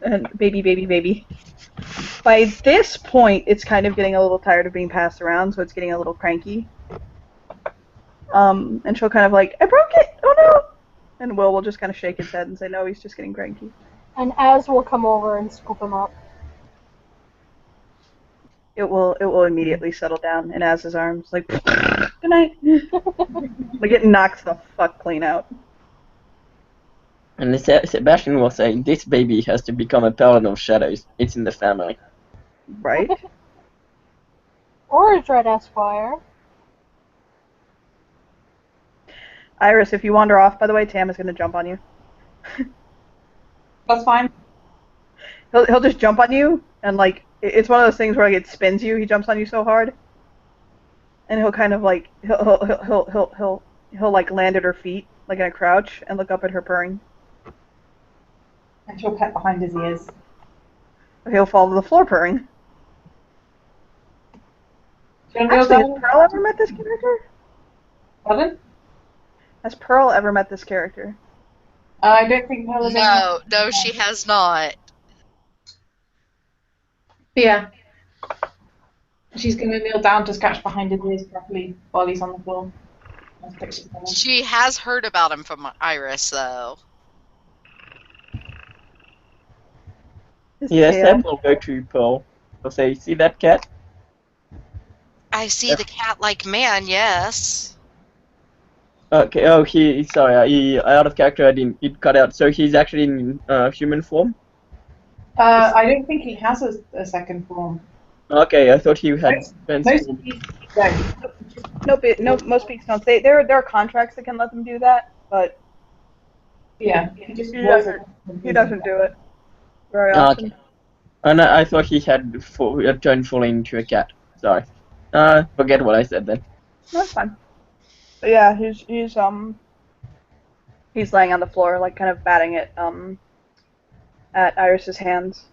and baby. By this point, it's kind of getting a little tired of being passed around, so it's getting a little cranky. And she'll kind of like, I broke it! Oh no! And Will just kind of shake his head and say, no, he's just getting cranky. And Az will come over and scoop him up. It will immediately settle down in Az's arms, like, good night. Like it knocks the fuck clean out. And Sebastian will say, this baby has to become a paladin of shadows. It's in the family. Right? Or a Dread Esquire. Iris, if you wander off, by the way, Tam is going to jump on you. That's fine. He'll just jump on you, and like it's one of those things where like it spins you. He jumps on you so hard, and he'll kind of like he'll like land at her feet, like in a crouch, and look up at her purring. And she'll pet behind his ears. He'll fall to the floor purring. She'll kneel Actually, has down. Pearl ever met this character? Pardon? Has Pearl ever met this character? I don't think Pearl has No, no, she has not. Yeah. She's going to kneel down to scratch behind his ears properly while he's on the floor. She has heard about him from Iris, though. His Yes, tail. Seb will go to Pearl. He'll say, "See that cat?" I see the cat-like man, yes. Okay. Oh, sorry. Out of character. I didn't. It cut out. So he's actually in human form. I don't think he has a second form. Okay, I thought he had Most transformed. beasts don't. No, most beasts don't. There are contracts that can let them do that, but Yeah, he just he wasn't. doesn't do it very Ah, often. okay. And I thought he had turned fully into a cat. Sorry. Forget what I said then. That's fine. But yeah, he's laying on the floor, like kind of batting at Iris's hands.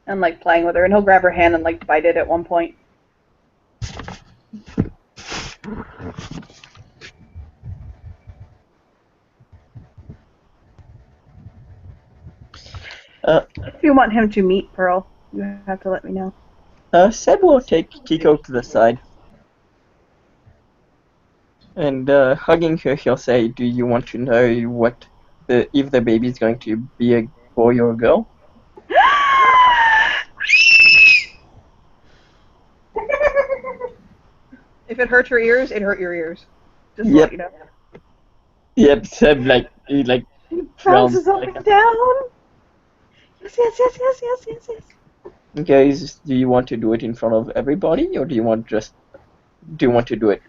And like playing with her, and he'll grab her hand and like bite it at one point. If you want him to meet Pearl, you have to let me know. Seb will take Kiko to the side. And hugging her, he'll say, "Do you want to know if the baby is going to be a boy or a girl?" If it hurts your ears, it hurt your ears. Just to Yep. let you know. Yep. Seb he frowns. Bounces up and down. Yes. Guys, do you want to do it in front of everybody, or do you want to do it?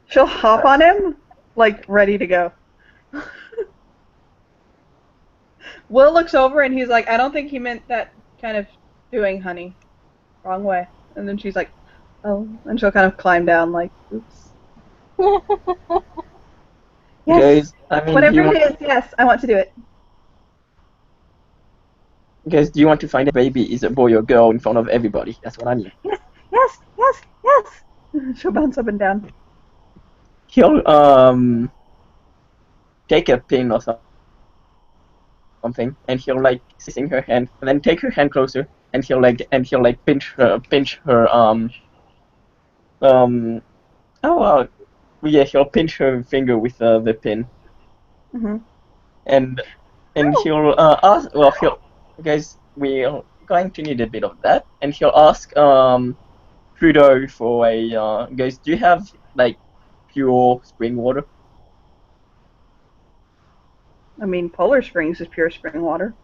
She'll hop on him, like ready to go. Will looks over and he's like, I don't think he meant that kind of doing, honey. Wrong way. And then she's like, oh. And she'll kind of climb down, like, oops. Yes. Guys, I mean, Whatever it is, yes, I want to do it. Guys, do you want to find a baby is a boy or girl in front of everybody? That's what I mean. Yes. She'll bounce up and down. He'll take a pin or something, and he'll like kissing her hand, and then take her hand closer, and he'll pinch her he'll pinch her finger with the pin, Mm-hmm. and he'll ask. Well, guys, we're going to need a bit of that, and he'll ask Trudeau for a guys. Do you have like pure spring water? I mean, Polar Springs is pure spring water.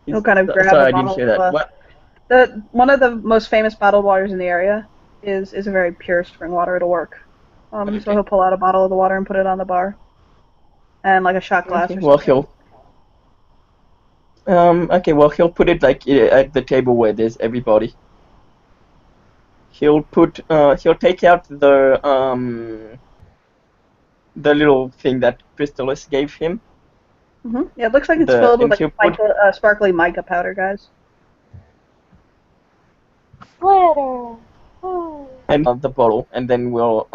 He'll kind of grab Sorry, a I didn't bottle hear that. of, What? One of the most famous bottled waters in the area is a very pure spring water. It'll work. Okay. So he'll pull out a bottle of the water and put it on the bar, and like a shot glass Okay, or well, something. he'll put it like at the table where there's everybody. He'll take out the little thing that Crystallis gave him. Mm-hmm. Yeah, it looks like it's filled with and like sparkly mica powder, guys. Glitter. And the bottle, and then we'll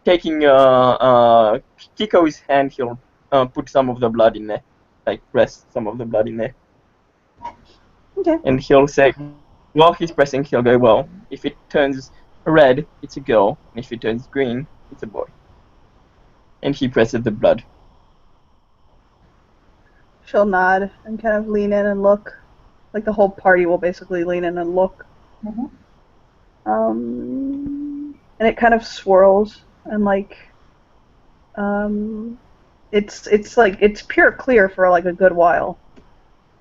taking Kiko's hand, he'll put some of the blood in there, like press some of the blood in there. Okay. And he'll say, while he's pressing, he'll go, well, if it turns red, it's a girl, and if it turns green, it's a boy. And he presses the blood. She'll nod and kind of lean in and look. Like the whole party will basically lean in and look. Mm-hmm. And it kind of swirls and like it's pure clear for like a good while.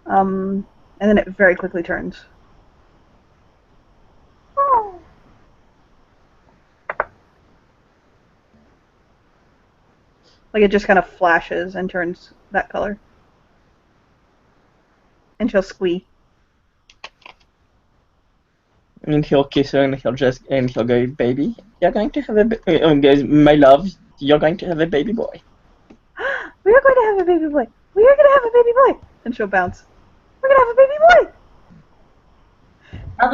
And then it very quickly turns. Like it just kind of flashes and turns that color. And she'll squee. And he'll kiss her, and he'll go, baby, you're going to have and goes, my love, you're going to have a baby boy. We are going to have a baby boy. We are going to have a baby boy. And she'll bounce. We're going to have a baby boy. How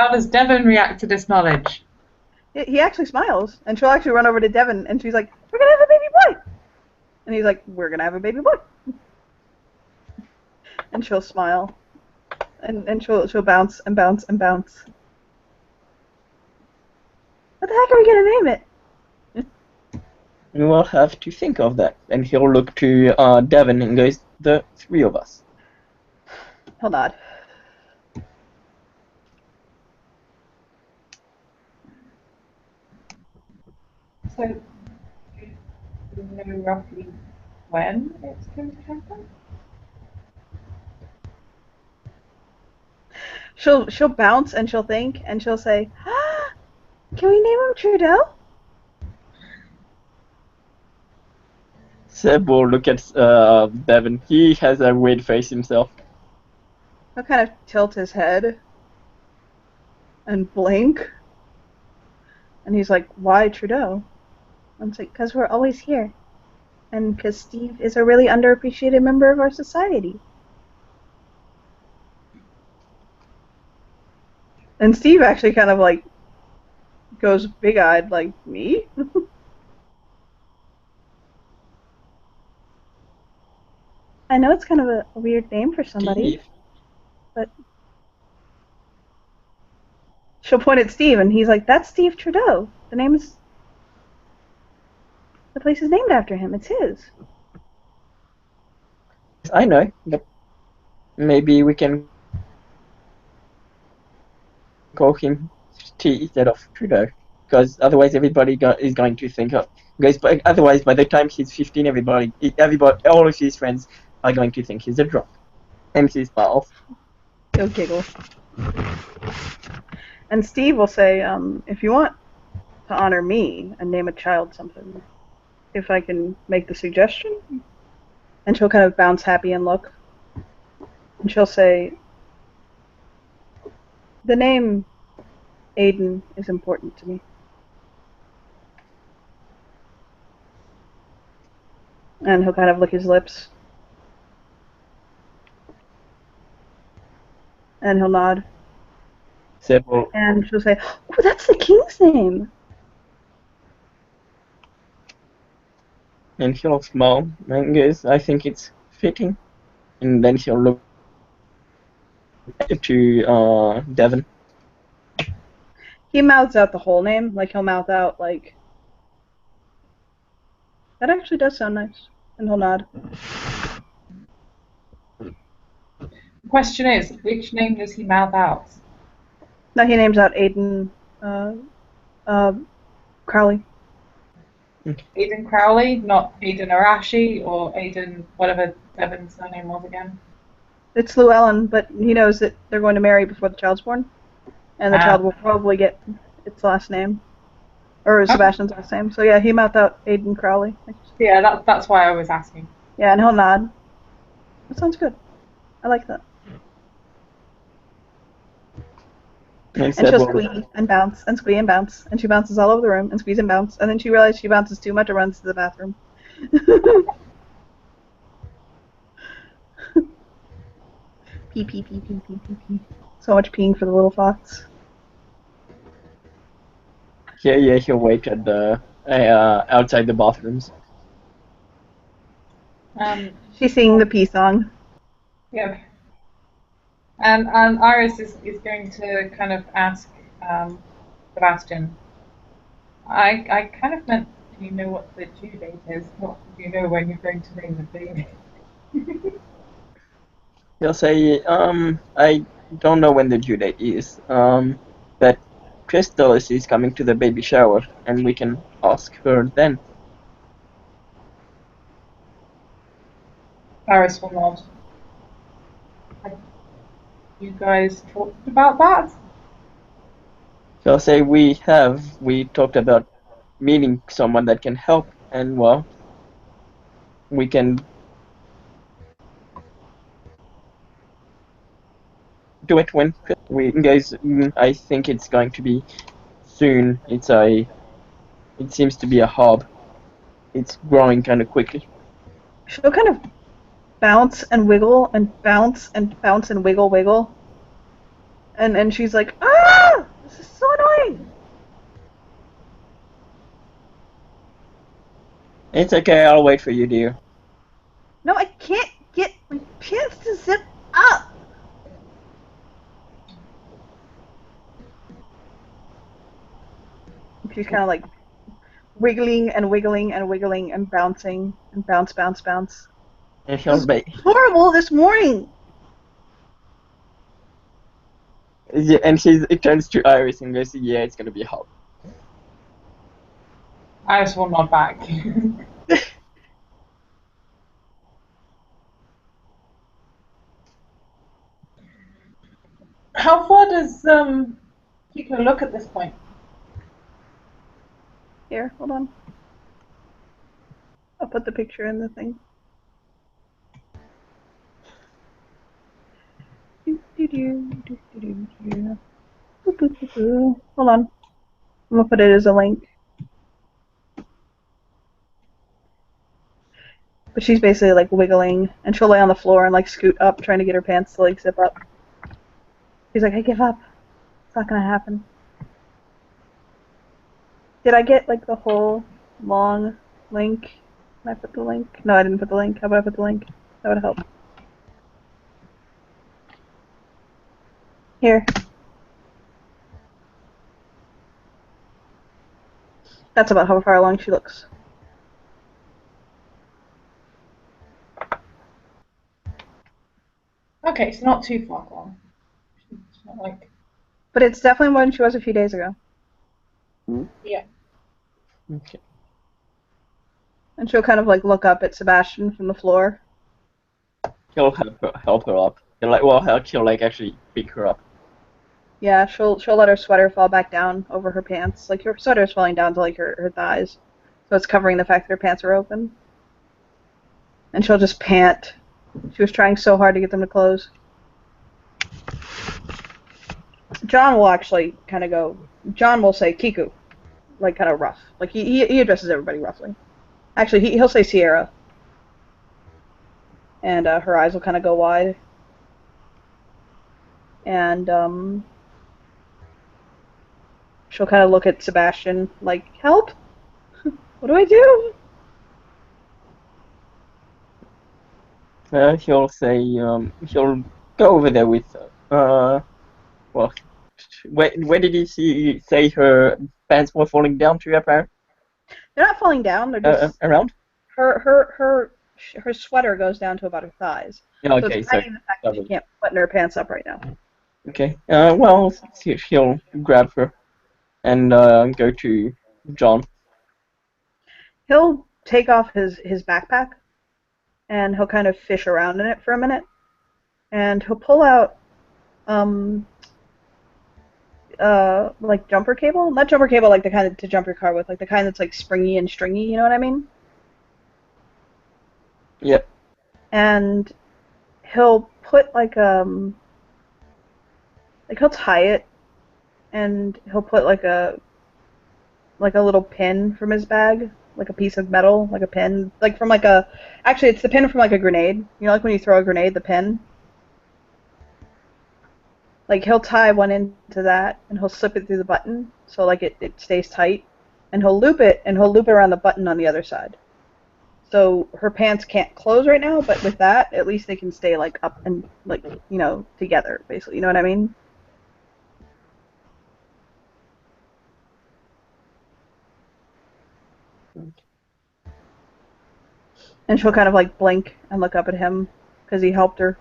does Devon react to this knowledge? He actually smiles, and she'll actually run over to Devon, and she's like, "We're gonna have a baby boy," and he's like, "We're gonna have a baby boy," and she'll smile, and she'll bounce and bounce and bounce. What the heck are we gonna name it? We'll have to think of that. And he'll look to Devon and goes, the three of us. He'll nod. So, do you know roughly when it's going to happen? She'll bounce and she'll think and she'll say, "Can we name him Trudeau?" Seb will look at Devon. He has a weird face himself. He'll kind of tilt his head and blink, and he's like, "Why Trudeau?" I'm like, "'Cause we're always here, and 'cause Steve is a really underappreciated member of our society." And Steve actually kind of like goes big-eyed, like, "Me?" I know it's kind of a weird name for somebody, Steve. but she'll point at Steve, and he's like, "That's Steve Trudeau. The place is named after him. It's his." I know, but maybe we can call him T instead of Trudeau, because otherwise everybody is going to think of. Because otherwise, by the time he's 15, everybody, all of his friends are going to think he's a drunk. And he smiles. He'll giggle. And Steve will say, "If you want to honor me and name a child something, if I can make the suggestion." And she'll kind of bounce happy and look. And she'll say, "The name Aiden is important to me." And he'll kind of lick his lips. And he'll nod. Seb will, And she'll say, "Oh, that's the king's name." and he'll smile and goes, I think it's fitting. And then he'll look to Devon. He mouths out the whole name. Like, he'll mouth out, like, "That actually does sound nice." And he'll nod. The question is, which name does he mouth out? Now he names out Aiden Crowley. Aiden Crowley, not Aiden Arashi or Aiden, whatever Devon's surname was again. It's Llewellyn, but he knows that they're going to marry before the child's born. And the child will probably get its last name. Or Sebastian's last name. So yeah, he mouthed out Aiden Crowley. Yeah, that's why I was asking. Yeah, and he'll nod. That sounds good. I like that. And she'll squee and bounce and squee and bounce. And she bounces all over the room and squeeze and bounce. And then she realizes she bounces too much and runs to the bathroom. Pee, pee, pee, pee, pee, pee, pee. So much peeing for the little fox. Yeah, he'll wait at the outside the bathrooms. She's singing the pee song. Yeah. And Iris is going to kind of ask Sebastian. I kind of meant, do you know what the due date is? Not do you know when you're going to name the baby? He'll say, I don't know when the due date is, but Crystal is coming to the baby shower, and we can ask her then. Iris will nod. Have you guys talked about that? He'll say, we talked about meeting someone that can help, and well, we can do it when we guys. I think it's going to be soon. It seems to be a hub. It's growing kind of quickly. She'll kind of bounce and wiggle and bounce and bounce and wiggle wiggle. And she's like, ah! This is so annoying! It's okay. I'll wait for you, dear. No, I can't get my pants to zip up! She's kind of like wiggling and wiggling and wiggling and bouncing and bounce, bounce, bounce. And It was she'll be. horrible this morning! Yeah, and it turns to Iris and goes, "Yeah, it's gonna be a hub." Iris will nod back. How far does Kiko look at this point? Here, hold on. I'll put the picture in the thing. Hold on. I'm gonna put it as a link. But she's basically like wiggling, and she'll lay on the floor and like scoot up, trying to get her pants to like zip up. She's like, I give up. It's not gonna happen. Did I get like the whole long link? Can I put the link? No, I didn't put the link. How about I put the link? That would help. Here. That's about how far along she looks. Okay, it's not too far along. It's not like. But it's definitely more than she was a few days ago. Yeah. Okay. And she'll kind of like look up at Sebastian from the floor. He'll help her up. He'll like actually pick her up. Yeah, she'll let her sweater fall back down over her pants. Like her sweater is falling down to like her thighs. So it's covering the fact that her pants are open. And she'll just pant. She was trying so hard to get them to close. John will actually kind of go. John will say Kiku, like kind of rough. Like he addresses everybody roughly. Actually, he'll say Sierra, and her eyes will kind of go wide. And she'll kind of look at Sebastian like, help? What do I do? He'll say he'll go over there with well, where did you say her pants were falling down to, apparently? They're not falling down. They're just Around? her sweater goes down to about her thighs. Yeah, So okay, it's so hiding the fact that she can't button her pants up right now. okay. He'll grab her and go to John. He'll take off his backpack and he'll kind of fish around in it for a minute, and he'll pull out like jumper cable, not jumper cable like the kind to jump your car with, like the kind that's like springy and stringy, you know what I mean? Yep. And he'll put like he'll tie it, and he'll put like a little pin from his bag, like a piece of metal, like a pin, like from like a, actually it's the pin from like a grenade. You know, like when you throw a grenade, the pin. Like he'll tie one into that, and he'll slip it through the button, so like it stays tight, and he'll loop it around the button on the other side. So her pants can't close right now, but with that, at least they can stay like up and like, you know, together, basically. You know what I mean? And she'll kind of like blink and look up at him because he helped her,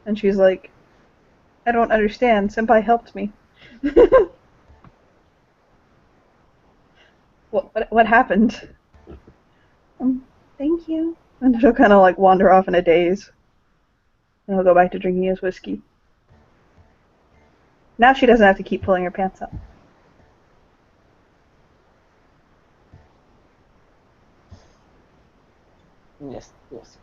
and she's like, I don't understand. Senpai helped me. What happened? Thank you. And she'll kind of like wander off in a daze. And he'll go back to drinking his whiskey. Now she doesn't have to keep pulling her pants up. Yes, yes.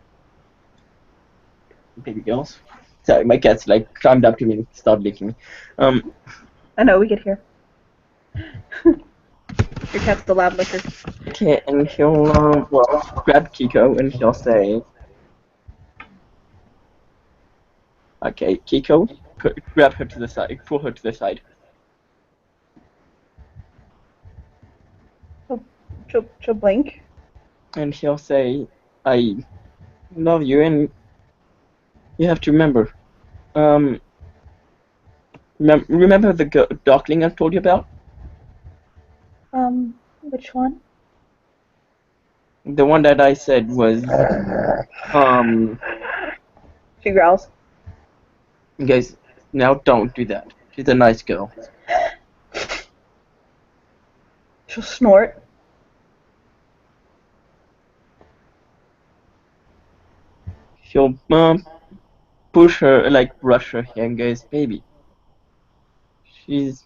Baby girls. Sorry, my cat's like climbed up to me and started licking me. I know, we get here. Your cat's the loud licker. Okay, and he'll grab Kiko and he'll say, okay, Kiko, grab her to the side, pull her to the side. She'll blink. And he'll say, I love you, and you have to remember. Um, remember the darkling I told you about? Which one? The one that I said was, um, She growls. guys, now don't do that. She's a nice girl. She'll snort. She'll push her, like brush her hair, and goes, baby. She's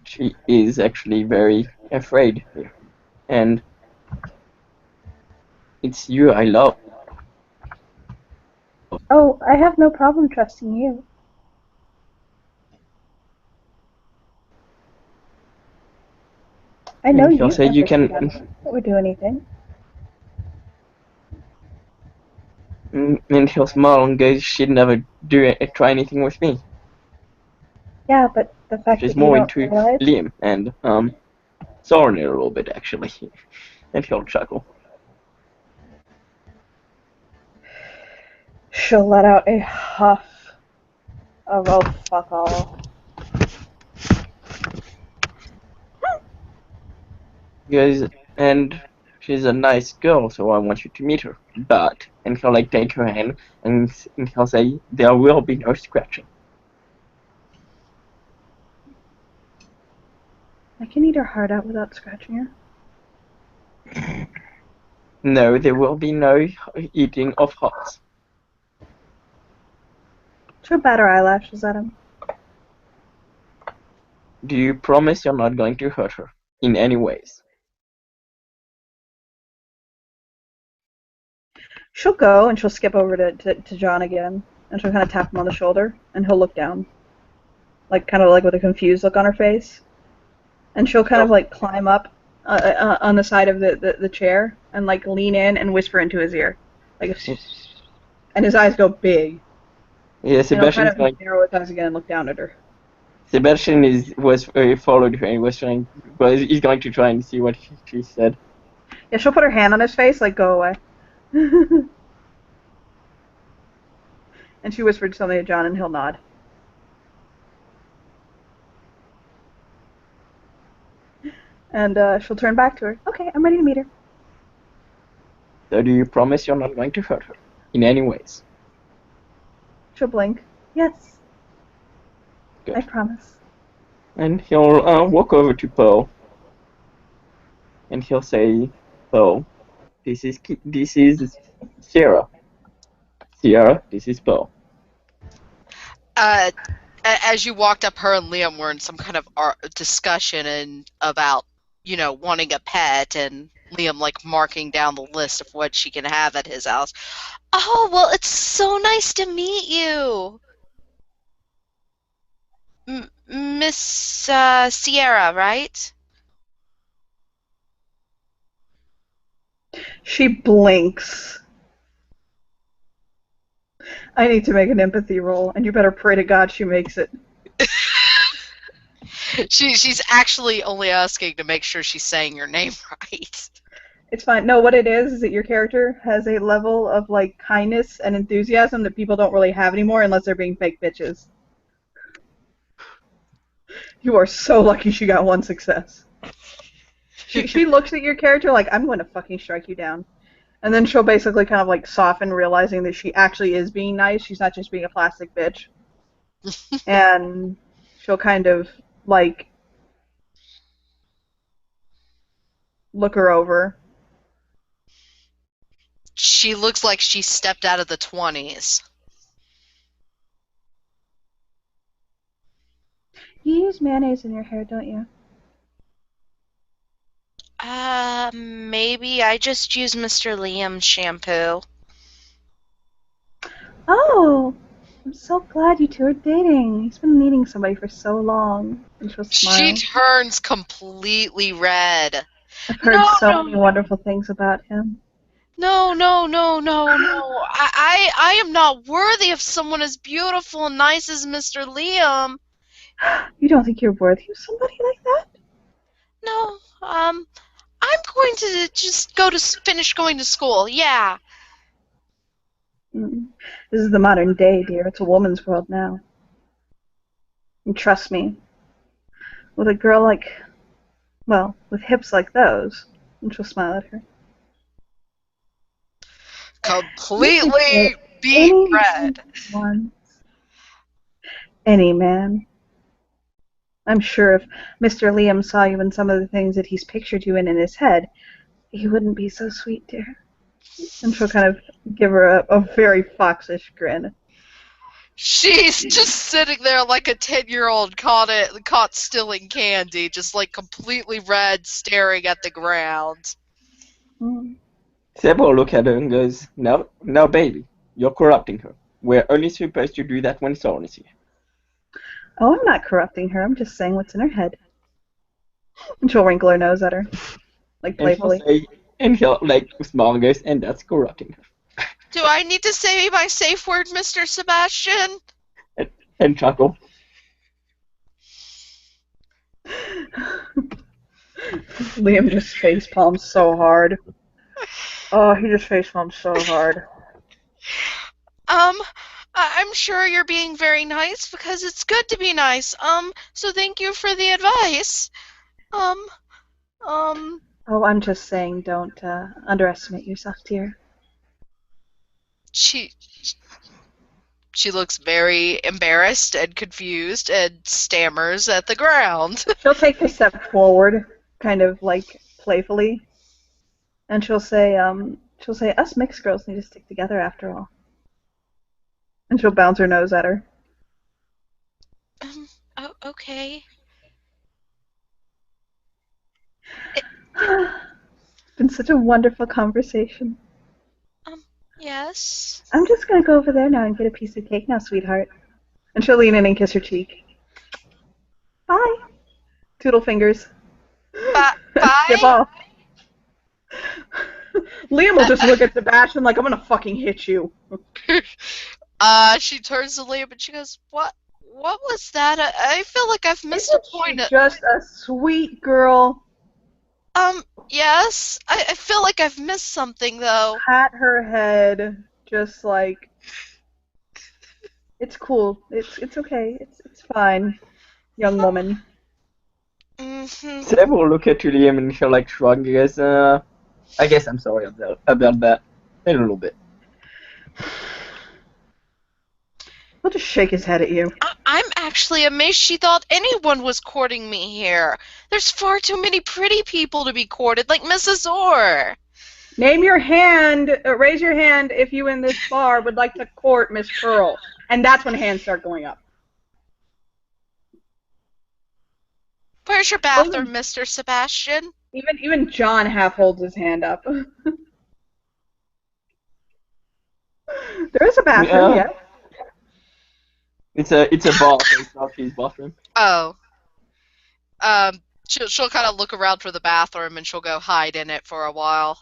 she is actually very afraid here, and it's you I love. Oh, I have no problem trusting you. I know And he'll you'd say you never can, see us or do anything. and he'll smile and go, she'd never try anything with me. Yeah, but the fact She's that you more don't into realize. Liam and Soren a little bit actually. And he'll chuckle. She'll let out a huff of oh fuck all. Guys, and she's a nice girl, so I want you to meet her. But, and he'll like take her hand, and he'll say, there will be no scratching. I can eat her heart out without scratching her. No, there will be no eating of hearts. She'll bat her eyelashes at him. Do you promise you're not going to hurt her in any ways? She'll go and she'll skip over to John again, and she'll kind of tap him on the shoulder, and he'll look down, like kind of like with a confused look on her face, and she'll kind of like climb up on the side of the chair and like lean in and whisper into his ear, like, and his eyes go big, Yeah, and he'll kind of narrow his eyes again and look down at her. Sebastian was followed her and was trying, but he's going to try and see what she said. Yeah, she'll put her hand on his face, like, go away. And she whispered something to John, and he'll nod. And she'll turn back to her. Okay, I'm ready to meet her. So do you promise you're not going to hurt her in any ways? She'll blink. Yes. Good. I promise. And he'll walk over to Pearl, and he'll say, Pearl, this is Sierra. Sierra, this is Pearl. As you walked up, her and Liam were in some kind of discussion about, wanting a pet, and Liam like marking down the list of what she can have at his house. Oh, well, it's so nice to meet you, Miss Sierra, right? She blinks. I need to make an empathy roll, and you better pray to God she makes it. She's actually only asking to make sure she's saying your name right. It's fine. No, what it is that your character has a level of like kindness and enthusiasm that people don't really have anymore unless they're being fake bitches. You are so lucky she got one success. She looks at your character like, I'm going to fucking strike you down. And then she'll basically kind of like soften, realizing that she actually is being nice. She's not just being a plastic bitch. And she'll kind of like look her over. She looks like she stepped out of the 20s. You use mayonnaise in your hair, don't you? Maybe I just use Mr. Liam's shampoo. Oh, I'm so glad you two are dating. He's been needing somebody for so long. And she'll She smile. turns completely red. I've heard No, so no, many wonderful things about him. no, no, no, no, no. I am not worthy of someone as beautiful and nice as Mr. Liam. You don't think you're worthy of somebody like that? No, I'm going to just finish going to school. Yeah. Mm. This is the modern day, dear. It's a woman's world now. And trust me, with a girl like, well, with hips like those, and she'll smile at her. You could Completely get beat any man red. you want. Any man. I'm sure if Mr. Liam saw you in some of the things that he's pictured you in his head, he wouldn't be so sweet, dear. And she'll kind of give her a very foxish grin. She's just sitting there like a 10-year-old caught stealing candy, just like completely red, staring at the ground. Mm. Seb will look at her and goes, "No, no, baby, you're corrupting her. We're only supposed to do that when Soren here." Oh, I'm not corrupting her. I'm just saying what's in her head. And she'll wrinkle her nose at her, like And he'll playfully. say, and he'll like smile and goes, "And that's corrupting her." Do I need to say my safe word, Mr. Sebastian? And chuckle. Liam just face palms so hard. Oh, he just face palms so hard. I'm sure you're being very nice because it's good to be nice. So thank you for the advice. Um, um, Oh, I'm just saying, don't underestimate yourself, dear. she she looks very embarrassed and confused and stammers at the ground. She'll take a step forward, kind of like playfully, and she'll say, us mixed girls need to stick together after all. And she'll bounce her nose at her. Oh, okay. It's been such a wonderful conversation. Yes. I'm just gonna go over there now and get a piece of cake now, sweetheart. And she'll lean in and kiss her cheek. Bye. Toodle fingers. Bye. Skip off. Liam will just look at Sebastian like, I'm gonna fucking hit you. She turns to Liam and she goes, "What? What was that? I feel like I've missed Isn't a point." she just a sweet girl? Yes. I feel like I've missed something though. Pat her head, just like, it's cool. It's okay. It's fine, young woman. Mm-hmm. Seb will look at Liam and he'll like shrug and goes, I guess I'm sorry about that. A little bit. He'll just shake his head at you. I'm actually amazed she thought anyone was courting me here. There's far too many pretty people to be courted, like Mrs. Orr. Name your hand, raise your hand if you in this bar would like to court Miss Pearl. And that's when hands start going up. Where's your bathroom, Mr. Sebastian? Even John half holds his hand up. There is a bathroom, yeah. It's a bar, so it's not his bathroom. Oh. She'll kind of look around for the bathroom and she'll go hide in it for a while.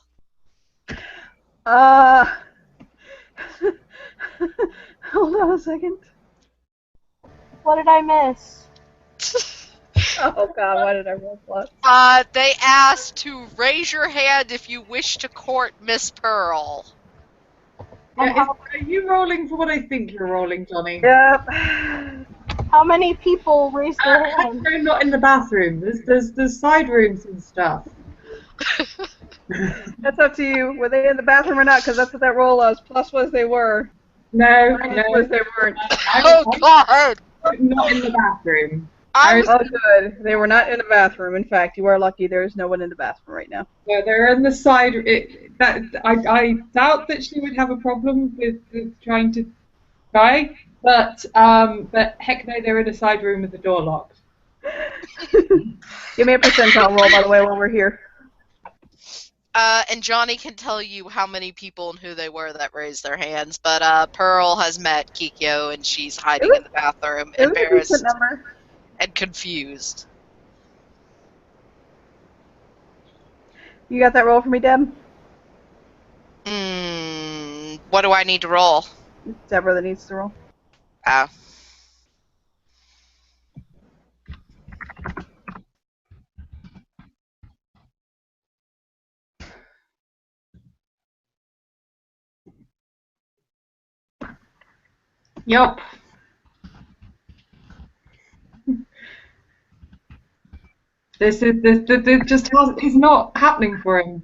Hold on a second. What did I miss? Oh god, why did I roll plus? They asked to raise your hand if you wish to court Miss Pearl. Yeah, are you rolling for what I think you're rolling, Johnny? Yep. How many people raised their hand? They're not in the bathroom. There's side rooms and stuff. That's up to you. Were they in the bathroom or not? Because that's what that roll was. Plus was they were. No, Minus was they weren't. Oh God! Not in the bathroom. I Oh good. They were not in the bathroom. In fact, you are lucky there is no one in the bathroom right now. Yeah, they're in the side. I doubt that she would have a problem with trying to try, but heck no, they're in a side room with the door locked. Give me a percentile roll, by the way, while we're here. And Johnny can tell you how many people and who they were that raised their hands, but Pearl has met Kikyo and she's It hiding in was the bathroom, it was a decent embarrassed number. and confused. You got that roll for me, Deb? What do I need to roll? It's Deborah that needs to roll. Oh. Yup. This just is not happening for him.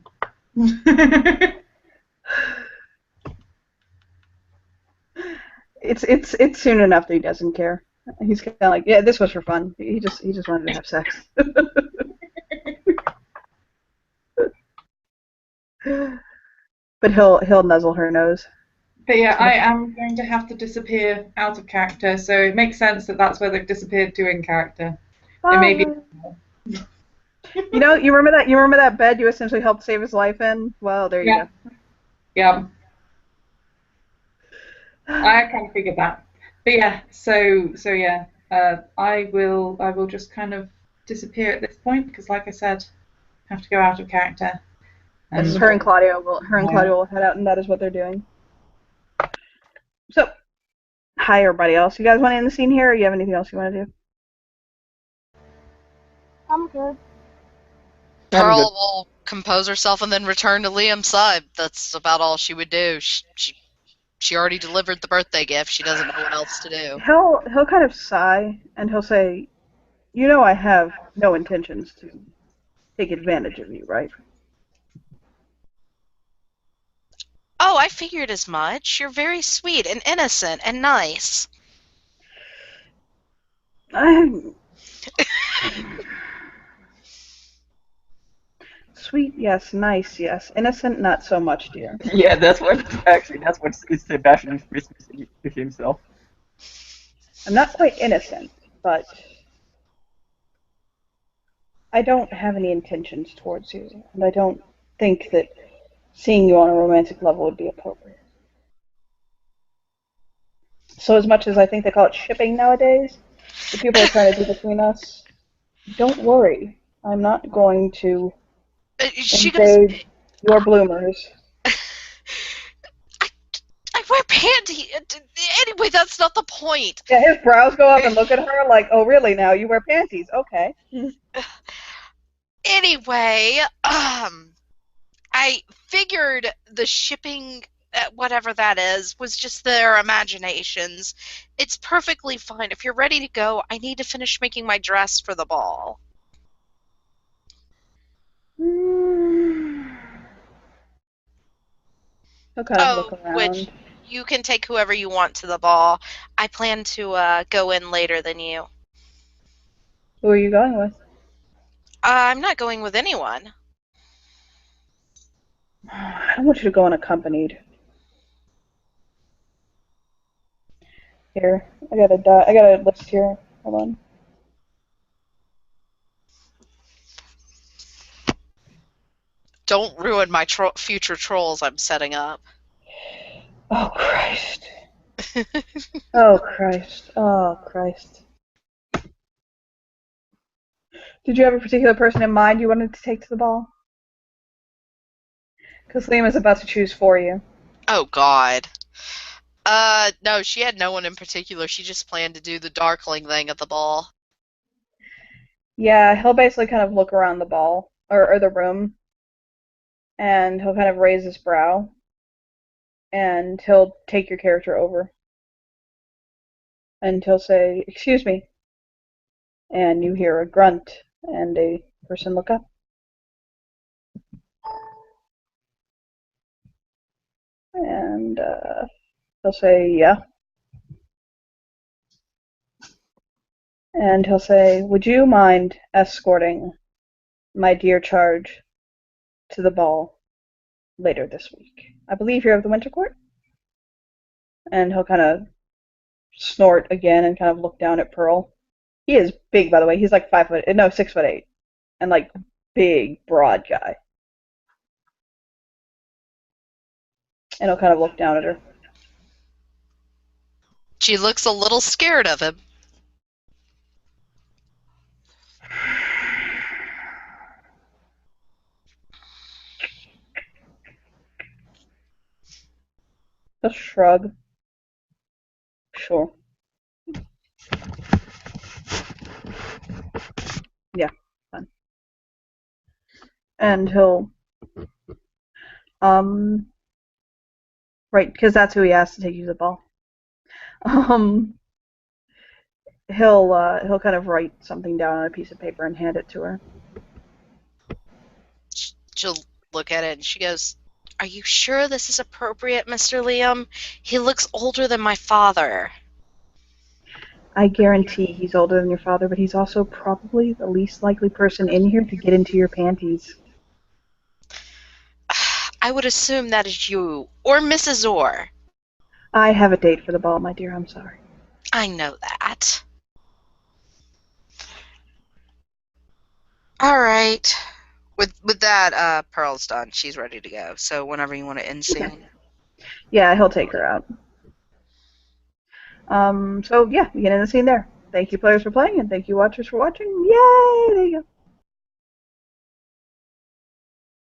It's soon enough that he doesn't care. He's kind of like, yeah, this was for fun. He just wanted to have sex. But he'll nuzzle her nose. But yeah, I am going to have to disappear out of character, so it makes sense that that's where they've disappeared to in character. It may be. You remember that bed you essentially helped save his life in? Well, there you Yeah. go. Yeah. I kind of figured that. But yeah, so yeah, I will just kind of disappear at this point because, like I said, I have to go out of character. Yes, And her and Claudio will head out, and that is what they're doing. So, hi everybody else. You guys want to end the scene here, or you have anything else you want to do? I'm good. Pearl will compose herself and then return to Liam's side. That's about all she would do. She already delivered the birthday gift. She doesn't know what else to do. He'll kind of sigh, and he'll say, I have no intentions to take advantage of you, right? Oh, I figured as much. You're very sweet and innocent and nice. Sweet, yes. Nice, yes. Innocent, not so much, dear. Yeah, that's what Sebastian Christmas to himself. I'm not quite innocent, but I don't have any intentions towards you, and I don't think that seeing you on a romantic level would be appropriate. So as much as I think they call it shipping nowadays, that people are trying to do between us, don't worry. I'm not going to She goes, invade your bloomers. I, I wear panties. Anyway, that's not the point. Yeah, his brows go up and look at her like, oh really now, you wear panties, okay. Anyway, I figured the shipping, whatever that is, was just their imaginations. It's perfectly fine. If you're ready to go, I need to finish making my dress for the ball. He'll kind of look Oh, which around. you can take whoever you want to the ball. I plan to go in later than you. Who are you going with? I'm not going with anyone. I want you to go unaccompanied. Here, I got a list here. Hold on. Don't ruin my future trolls I'm setting up. Oh Christ. Oh Christ. Oh Christ. Did you have a particular person in mind you wanted to take to the ball? Because Liam is about to choose for you. Oh, God. No, she had no one in particular. She just planned to do the Darkling thing at the ball. Yeah, he'll basically kind of look around the ball, or the room, and he'll kind of raise his brow, and he'll take your character over. And he'll say, "Excuse me." And you hear a grunt, and a person look up. And he'll say, "Yeah." And he'll say, "Would you mind escorting my dear charge to the ball later this week? I believe you're of the Winter Court?" And he'll kind of snort again and kind of look down at Pearl. He is big, by the way. He's like 5 foot, no, 6'8", and like big, broad guy. And he'll kind of look down at her. She looks a little scared of him. He'll shrug. Sure. Yeah, fine. And he'll, um, right, because that's who he asked to take you the ball. Um, he'll kind of write something down on a piece of paper and hand it to her. She'll look at it and she goes, "Are you sure this is appropriate, Mr. Liam? He looks older than my father." I guarantee he's older than your father, but he's also probably the least likely person in here to get into your panties. I would assume that is you or Mrs. Orr. I have a date for the ball, my dear. I'm sorry. I know that. All right. With that, Pearl's done. She's ready to go. So whenever you want to end scene. Okay. Yeah, he'll take her out. So yeah, we get in the scene there. Thank you, players, for playing, and thank you, watchers, for watching. Yay! There you go.